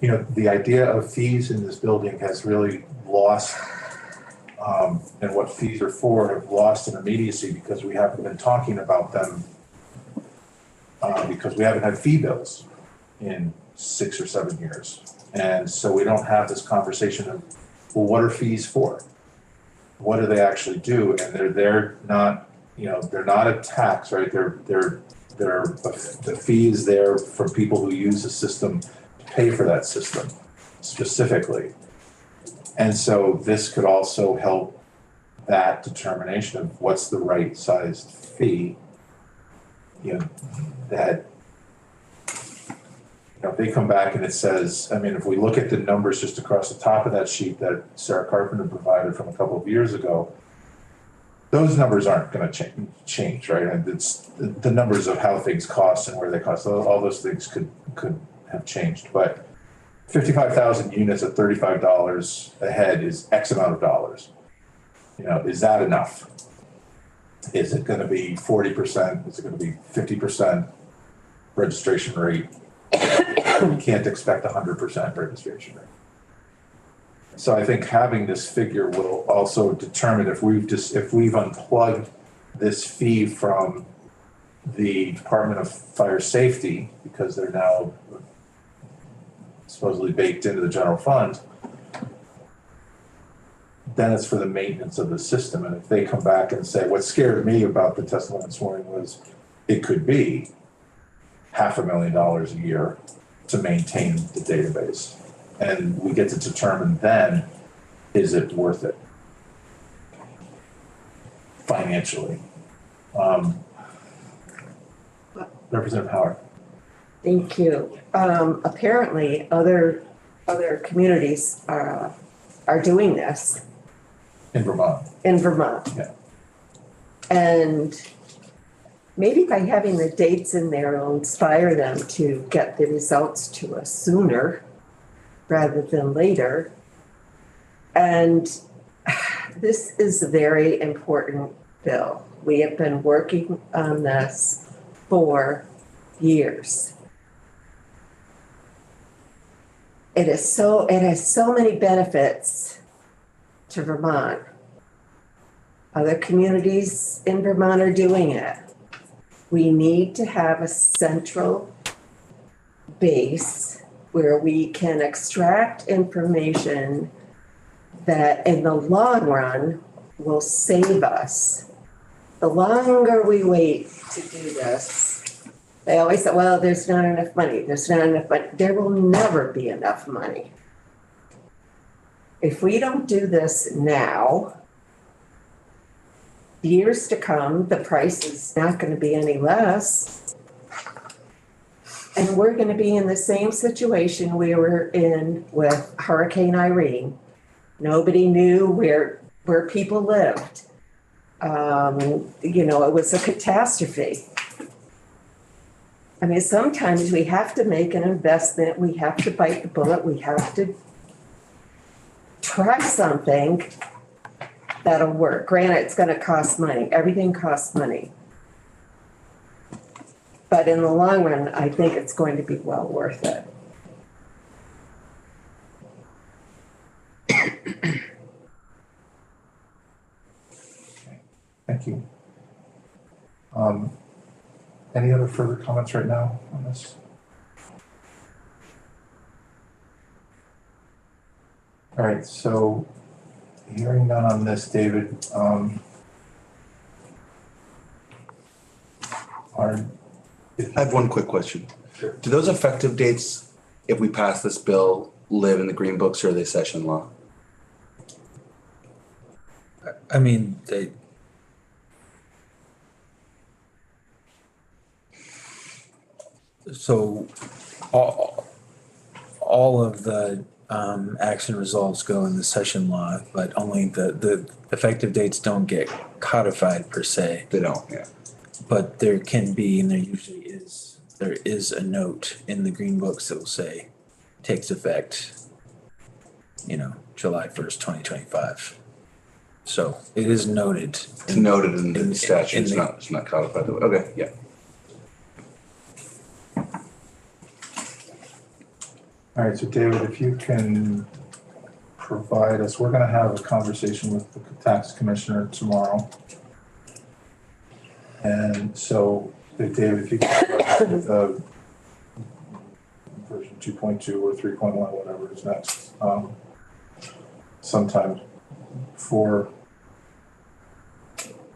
Speaker 1: you know, the idea of fees in this building has really lost, and what fees are for have lost in immediacy because we haven't been talking about them, because we haven't had fee bills in 6 or 7 years. And so we don't have this conversation of, well, what are fees for? What do they actually do? And they're not, you know, they're not a tax, right? The fee is there for people who use the system to pay for that system specifically. And so this could also help that determination of what's the right sized fee. You know, that, you know, if they come back and it says, I mean, if we look at the numbers just across the top of that sheet that Sarah Carpenter provided from a couple of years ago, those numbers aren't going to change, right? And it's the numbers of how things cost and where they cost. All those things could have changed. But 55,000 units at $35 a head is X amount of dollars. You know, is that enough? Is it going to be 40%? Is it going to be 50% registration rate? You can't expect 100% registration rate. So I think having this figure will also determine if we've unplugged this fee from the Department of Fire Safety, because they're now supposedly baked into the general fund, then it's for the maintenance of the system. And if they come back and say, what scared me about the testimony this morning was it could be $500,000 a year to maintain the database. And we get to determine then, is it worth it financially? Representative Howard.
Speaker 7: Thank you. Apparently, other communities are doing this
Speaker 1: In Vermont.
Speaker 7: in Vermont.
Speaker 1: Yeah.
Speaker 7: And maybe by having the dates in there will inspire them to get the results to us sooner rather than later. And this is a very important bill. We have been working on this for years. It has so many benefits to Vermont. Other communities in Vermont are doing it. We need to have a central base where we can extract information that in the long run will save us. The longer we wait to do this, they always say, well, there's not enough money, there's not enough money. There will never be enough money. If we don't do this now, years to come, the price is not going to be any less. And we're going to be in the same situation we were in with Hurricane Irene. Nobody knew where people lived. It was a catastrophe. I mean, sometimes we have to make an investment, we have to bite the bullet, we have to try something that'll work. Granted, it's going to cost money. Everything costs money. But in the long run, I think it's going to be well worth it.
Speaker 1: Thank you. Any other further comments right now on this? All right, so hearing none on this, David,
Speaker 12: I have one quick question.
Speaker 1: Sure.
Speaker 12: Do those effective dates, if we pass this bill, live in the green books or are they session law?
Speaker 4: I mean, they. So all of the action results go in the session law, but only the effective dates don't get codified per se.
Speaker 12: They don't, yeah.
Speaker 4: But there can be, and there is a note in the green books that will say takes effect, July 1st, 2025. So it is noted.
Speaker 12: It's noted in
Speaker 4: in-
Speaker 12: the statute,
Speaker 4: in
Speaker 12: it's
Speaker 4: the-
Speaker 12: not codified, okay, yeah.
Speaker 1: All right, so David, if you can provide us, we're gonna have a conversation with the tax commissioner tomorrow. And so, David, if you can provide with version 2.2 or 3.1, whatever is next, sometime for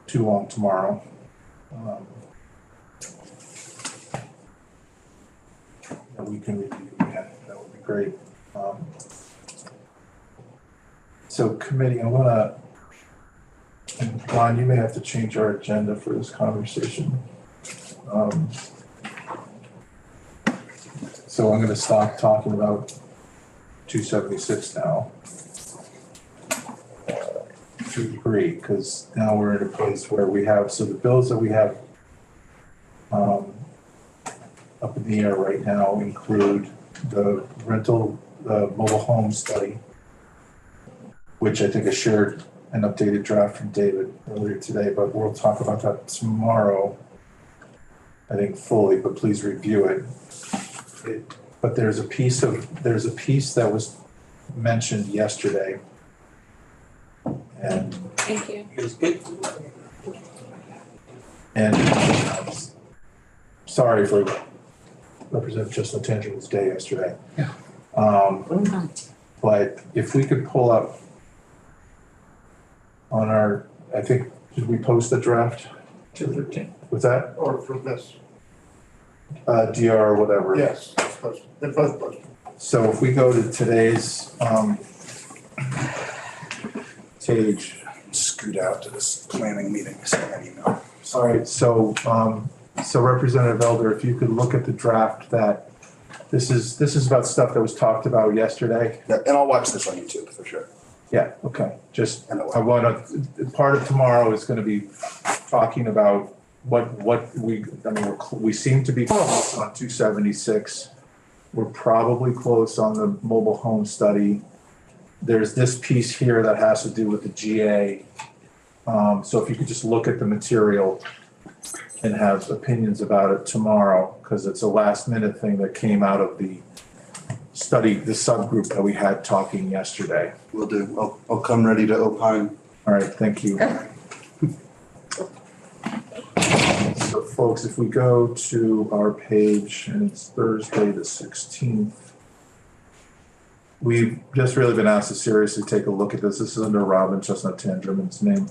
Speaker 1: too long tomorrow. That we can review again, that would be great. So committee, I'm gonna, and Ron, you may have to change our agenda for this conversation. So I'm gonna stop talking about 276 now. To a degree, because now we're in a place where we have, so the bills that we have up in the air right now include the mobile home study, which I think I shared an updated draft from David earlier today, but we'll talk about that tomorrow, I think fully, but please review it. But there's a piece that was mentioned yesterday. And
Speaker 11: Thank you.
Speaker 6: It's good.
Speaker 1: And sorry for Representative Chestnut Tangerman's day yesterday.
Speaker 6: Yeah.
Speaker 1: But if we could pull up on our, I think, did we post the draft?
Speaker 13: 213,
Speaker 1: Was that
Speaker 13: or for this?
Speaker 1: DR or whatever?
Speaker 13: Yes, they're both posted.
Speaker 1: So if we go to today's page.
Speaker 13: Scoot out to this planning meeting, send an email.
Speaker 1: All right, so Representative Elder, if you could look at the draft that, this is about stuff that was talked about yesterday.
Speaker 13: Yeah, and I'll watch this on YouTube for sure.
Speaker 1: Yeah, okay, just,
Speaker 13: I know.
Speaker 1: I want to, part of tomorrow is gonna be talking about what we seem to be close on 276. We're probably close on the mobile home study. There's this piece here that has to do with the GA. So if you could just look at the material and have opinions about it tomorrow, because it's a last minute thing that came out of the study, the subgroup that we had talking yesterday.
Speaker 9: Will do. I'll come ready to opine.
Speaker 1: All right, thank you. So folks, if we go to our page, and it's Thursday the 16th, we've just really been asked to seriously take a look at this. This is under Robin Chestnut Tangerman's name.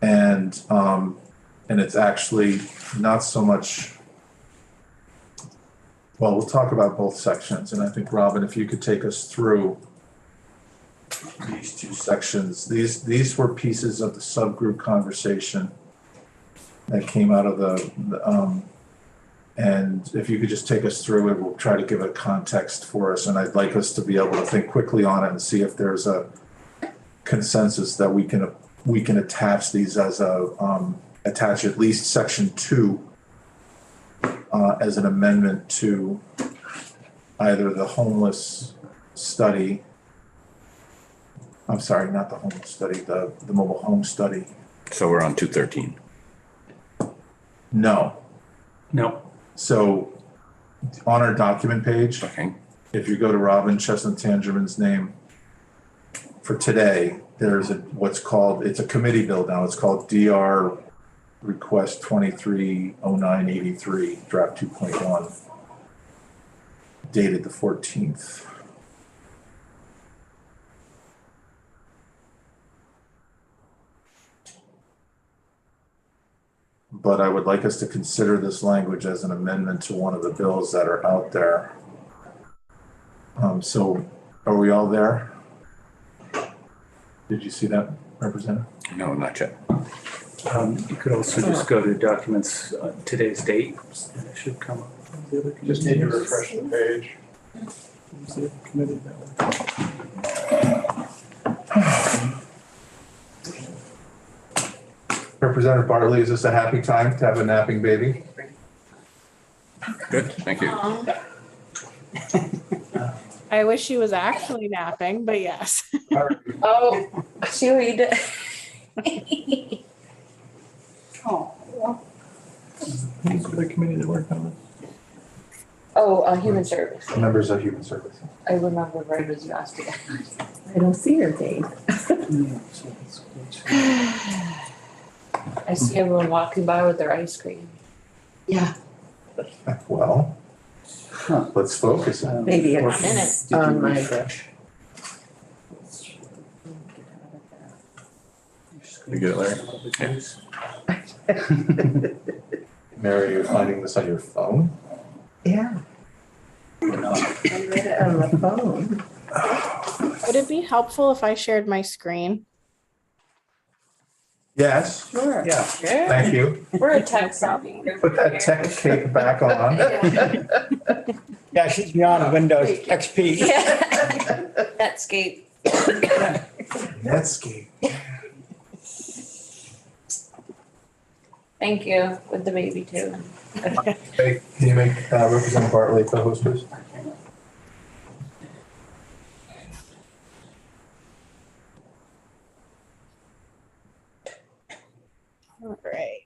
Speaker 1: And it's actually not so much, well, we'll talk about both sections. And I think, Robin, if you could take us through these two sections. These were pieces of the subgroup conversation that came out of the and if you could just take us through it, we'll try to give a context for us. And I'd like us to be able to think quickly on it and see if there's a consensus that we can attach these as attach at least section 2 as an amendment to either the homeless study. I'm sorry, not the homeless study, the mobile home study.
Speaker 10: So we're on 213.
Speaker 1: No.
Speaker 2: No.
Speaker 1: So on our document page,
Speaker 10: Okay.
Speaker 1: if you go to Robin Chestnut Tangerman's name for today, there's it's a committee bill now. It's called DR Request 230983, draft 2.1, dated the 14th. But I would like us to consider this language as an amendment to one of the bills that are out there. So are we all there? Did you see that? Representative?
Speaker 10: No, not yet.
Speaker 2: You could also just go to documents, today's date, and it should come up.
Speaker 13: Just need to refresh the page.
Speaker 1: Representative Bartley, is this a happy time to have a napping baby?
Speaker 10: Good, thank you.
Speaker 14: I wish she was actually napping, but yes.
Speaker 11: Oh, see what you did?
Speaker 8: Oh, well,
Speaker 1: Who's the committee that worked on
Speaker 11: Oh, human service.
Speaker 1: this? Members of Human Services.
Speaker 11: I remember right as you asked it.
Speaker 7: I don't see her name.
Speaker 11: I see everyone walking by with their ice cream.
Speaker 8: yeah.
Speaker 1: Well, let's focus.
Speaker 7: Maybe
Speaker 11: Minute.
Speaker 7: it's on my.
Speaker 5: You get it, Larry?
Speaker 1: Mary, you're finding this on your phone?
Speaker 7: Yeah. I read it on the phone.
Speaker 14: Would it be helpful if I shared my screen?
Speaker 1: Yes,
Speaker 7: Sure.
Speaker 2: Yeah.
Speaker 1: thank you.
Speaker 11: We're a tech savvy.
Speaker 1: Put that tech cape back on.
Speaker 6: Yeah, she's beyond Windows XP.
Speaker 11: Netscape.
Speaker 1: Netscape.
Speaker 11: Thank you, with the baby too.
Speaker 1: Hey, can you make Representative Bartley co-host, please?
Speaker 14: All right.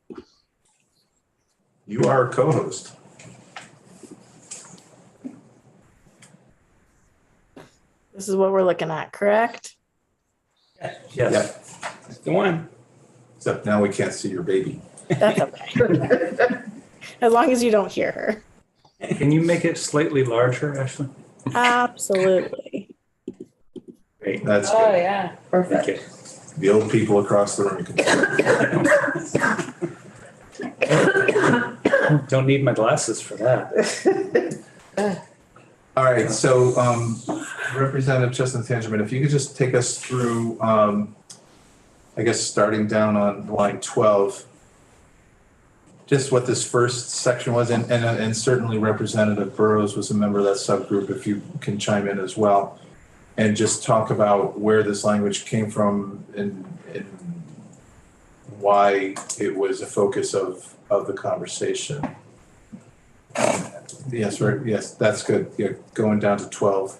Speaker 1: You are a co-host.
Speaker 14: This is what we're looking at, correct?
Speaker 2: Yes.
Speaker 6: That's the one.
Speaker 1: Except now we can't see your baby.
Speaker 14: That's okay. As long as you don't hear her.
Speaker 2: Can you make it slightly larger, Ashley?
Speaker 14: Absolutely.
Speaker 2: Great.
Speaker 1: That's
Speaker 11: Oh,
Speaker 1: good.
Speaker 11: yeah.
Speaker 2: Thank
Speaker 7: Perfect.
Speaker 2: you.
Speaker 1: The old people across the room can.
Speaker 2: Don't need my glasses for that.
Speaker 1: All right, so Representative Chestnut Tangerman, if you could just take us through, I guess, starting down on line 12, just what this first section was, and certainly Representative Burrows was a member of that subgroup, if you can chime in as well, and just talk about where this language came from and why it was a focus of the conversation. Yes, right, yes, that's good. Yeah, going down to 12.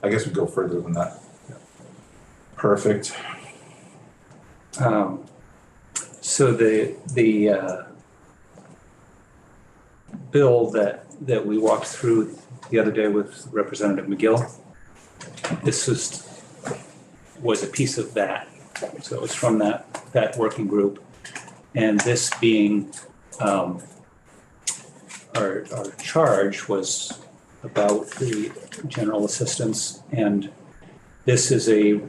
Speaker 1: I guess we go further than that. Perfect.
Speaker 2: So the bill that we walked through the other day with Representative McGill, this was a piece of that. So it was from that working group. And this being our charge was about the general assistance, and this is a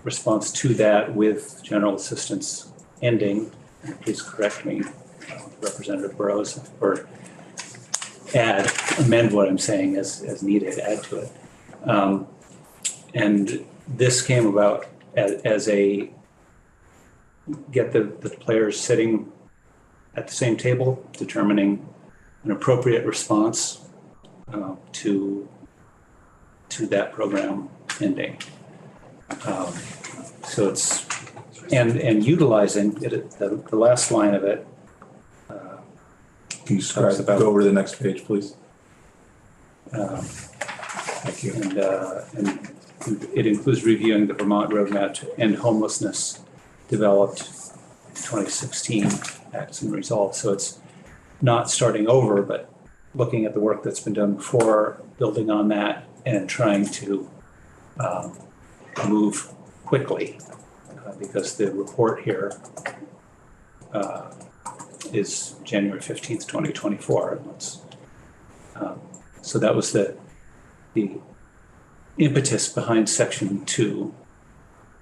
Speaker 2: response to that with general assistance ending. Please correct me, Representative Burrows, or amend what I'm saying as needed, add to it. And this came about as a get the players sitting at the same table, determining an appropriate response to that program ending. So it's and utilizing it. The last line of it.
Speaker 1: Can you go over to the next page, please?
Speaker 2: Thank you. And it includes reviewing the Vermont Roadmap to End Homelessness, developed in 2016, acts and resolve. So it's not starting over, but looking at the work that's been done before, building on that, and trying to move quickly, because the report here is January 15th, 2024. So that was the impetus behind section 2.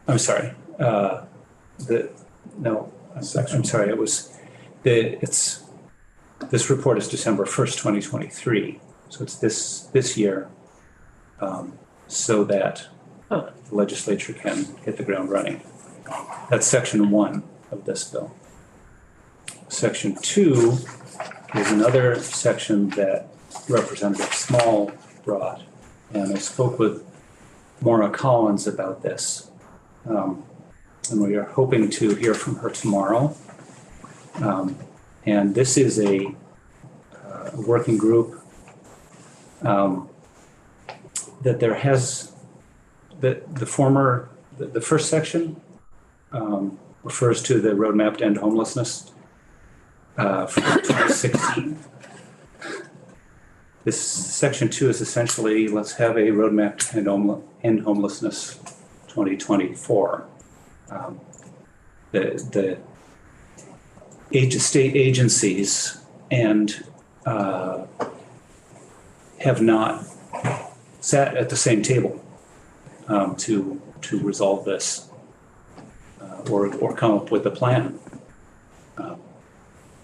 Speaker 2: I'm sorry. I'm sorry. It was this report is December 1st, 2023. So it's this year, so that the legislature can hit the ground running. That's section 1 of this bill. Section 2 is another section that Representative Small brought, and I spoke with Maura Collins about this. And we are hoping to hear from her tomorrow. And this is a working group that there has, the first section refers to the roadmap to end homelessness from 2016. This section 2 is essentially, let's have a roadmap to end homelessness 2024. The state agencies and have not sat at the same table to resolve this or come up with a plan.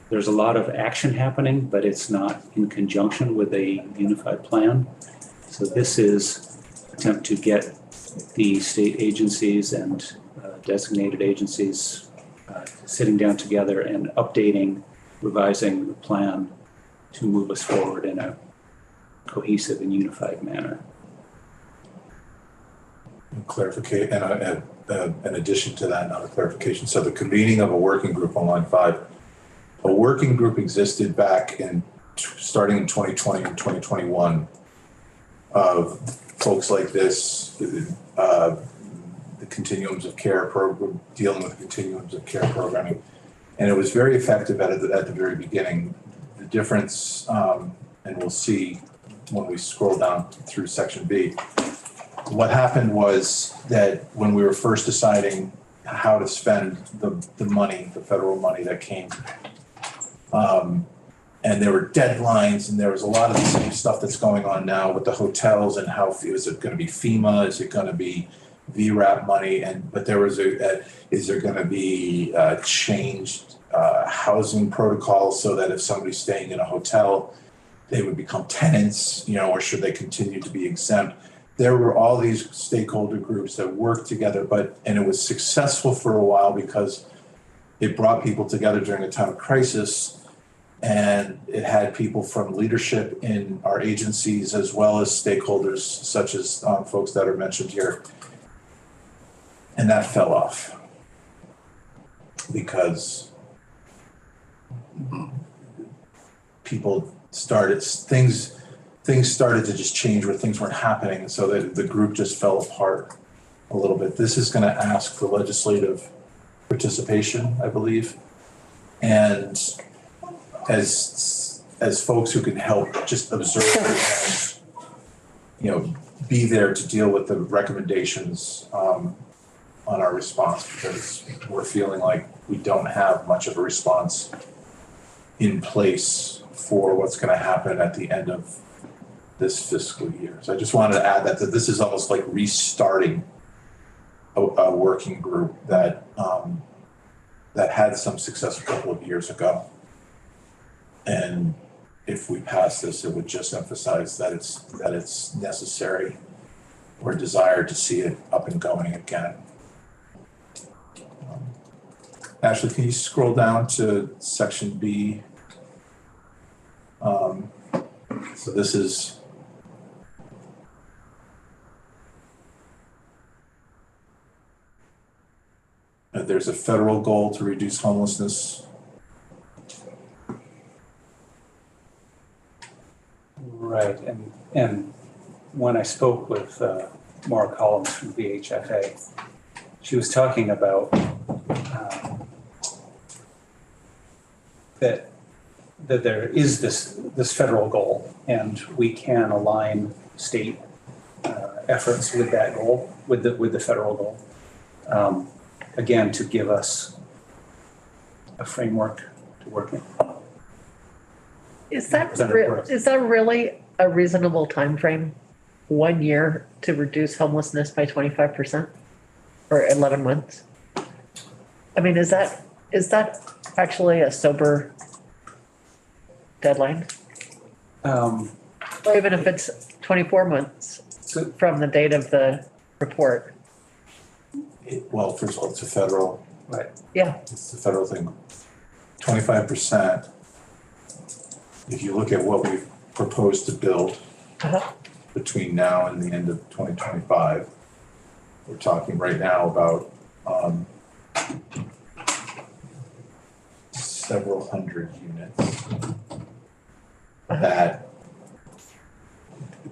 Speaker 2: There's a lot of action happening, but it's not in conjunction with a unified plan. So this is an attempt to get the state agencies and designated agencies sitting down together and updating, revising the plan to move us forward in a cohesive and unified manner.
Speaker 1: Clarification, and in addition to that, not a clarification. So the convening of a working group on line 5, a working group existed back in starting in 2020 and 2021 of folks like this, the continuums of care program, dealing with continuums of care programming. And it was very effective at the very beginning. The difference, and we'll see when we scroll down through section B, what happened was that when we were first deciding how to spend the money, the federal money that came, and there were deadlines, and there was a lot of the same stuff that's going on now with the hotels and how is it going to be FEMA, is it going to be VRAP money, but there was is there going to be changed housing protocols so that if somebody's staying in a hotel, they would become tenants, or should they continue to be exempt? There were all these stakeholder groups that worked together, and it was successful for a while because it brought people together during a time of crisis, and it had people from leadership in our agencies as well as stakeholders such as folks that are mentioned here. And that fell off because people started, things started to just change where things weren't happening. So that the group just fell apart a little bit. This is going to ask for legislative participation, I believe. And as folks who can help just observe and, be there to deal with the recommendations on our response, because we're feeling like we don't have much of a response in place for what's going to happen at the end of this fiscal year. So I just wanted to add that this is almost like restarting a working group that had some success a couple of years ago. And if we pass this, it would just emphasize that it's necessary or desired to see it up and going again. Ashley, can you scroll down to section B? So this is there's a federal goal to reduce homelessness.
Speaker 2: Right, and when I spoke with Maura Collins from VHFA, she was talking about that there is this federal goal, and we can align state efforts with that goal, with the federal goal, again, to give us a framework to work in.
Speaker 3: Is that really a reasonable time frame? 1 year to reduce homelessness by 25% or 11 months? I mean, is that actually a sober deadline? Or even if it's 24 months from the date of the report?
Speaker 1: Well, first of all, it's a federal It's the federal thing. 25%. If you look at what we've proposed to build between now and the end of 2025, we're talking right now about several hundred units. That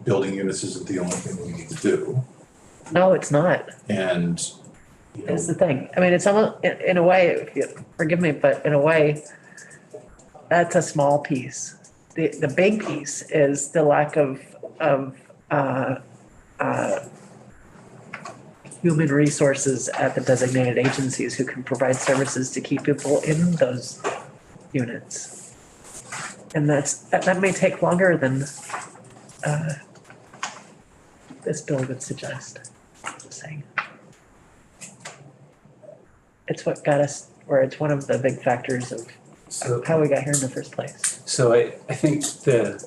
Speaker 1: building units isn't the only thing we need to do.
Speaker 3: No, it's not.
Speaker 1: And, you know,
Speaker 3: Is the thing. I mean, it's almost, in a way, if you forgive me, but in a way, that's a small piece. The big piece is the lack of human resources at the designated agencies who can provide services to keep people in those units. And that may take longer than this bill would suggest. Just saying. It's what got us, or it's one of the big factors of how we got here in the first place.
Speaker 2: So I think the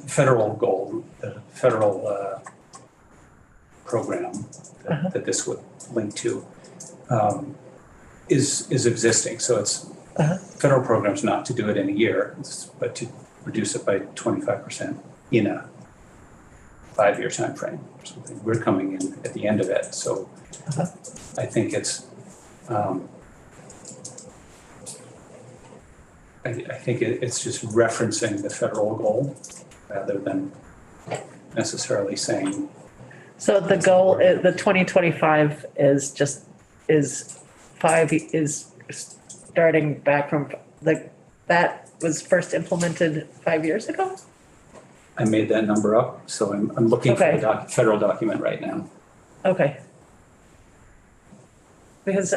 Speaker 2: federal goal, the federal program that this would link to is existing. So it's federal program's not to do it in a year, but to reduce it by 25% in a 5-year timeframe or something. We're coming in at the end of it, so I think it's I think it's just referencing the federal goal rather than necessarily saying.
Speaker 3: So the goal, the 2025 is starting back from, like, that was first implemented 5 years ago?
Speaker 2: I made that number up, so I'm looking for the federal document right now.
Speaker 3: Okay. Because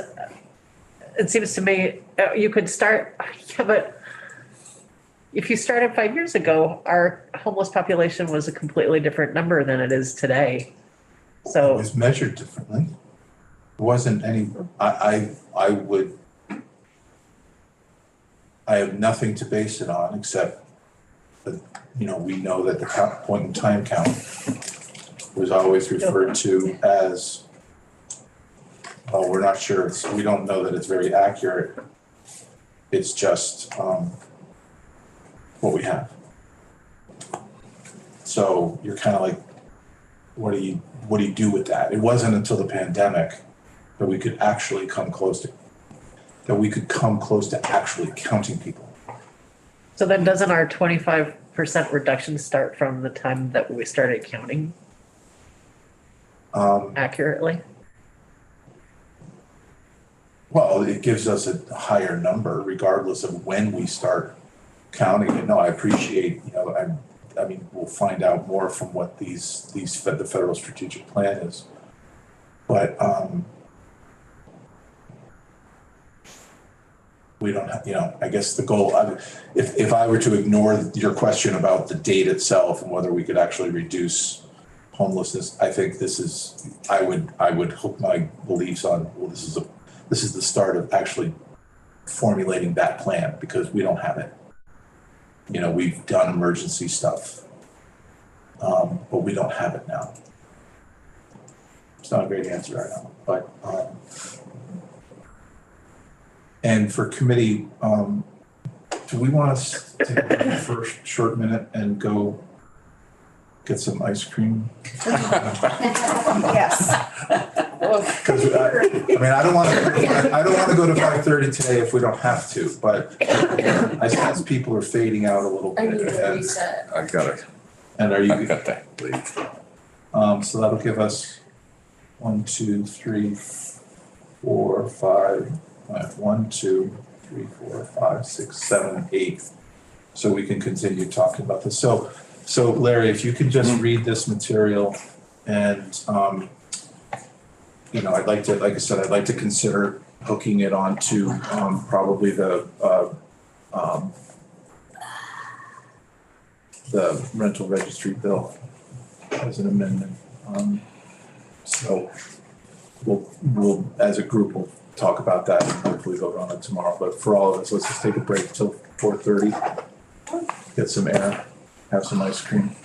Speaker 3: it seems to me you could start, yeah, but if you started 5 years ago, our homeless population was a completely different number than it is today.
Speaker 1: it
Speaker 3: So,
Speaker 1: was measured differently. It wasn't any, I have nothing to base it on except that, you know, we know that the point in time count was always referred to as, oh, we're not sure, we don't know that it's very accurate. It's just what we have. So you're kind of like, what do you do with that? It wasn't until the pandemic that we could actually come close to actually counting people.
Speaker 3: so then doesn't our 25% reduction start from the time that we started counting accurately?
Speaker 1: Well, it gives us a higher number regardless of when we start counting it. No, I appreciate, you know, I mean, we'll find out more from what the federal strategic plan is. But we don't have, you know, I guess the goal, if I were to ignore your question about the date itself and whether we could actually reduce homelessness, I think I would hook my beliefs on, well, this is the start of actually formulating that plan, because we don't have it. You know, we've done emergency stuff, but we don't have it now. It's not a great answer, I know, but and for committee, do we want to take a first short minute and go get some ice cream?
Speaker 7: Yes.
Speaker 1: Because I mean, I don't want to go to 5:30 today if we don't have to, but I sense people are fading out a little bit.
Speaker 5: I got it.
Speaker 1: And are you?
Speaker 5: I've got that, please.
Speaker 1: So that'll give us 1, 2, 3, 4, 5. 1, 2, 3, 4, 5, 6, 7, 8. So we can continue talking about this. So Larry, if you can just read this material, and you know, I'd like to consider hooking it onto probably the rental registry bill as an amendment. So we'll as a group we'll talk about that and hopefully vote on it tomorrow. But for all of us, let's just take a break till 4:30, get some air, have some ice cream.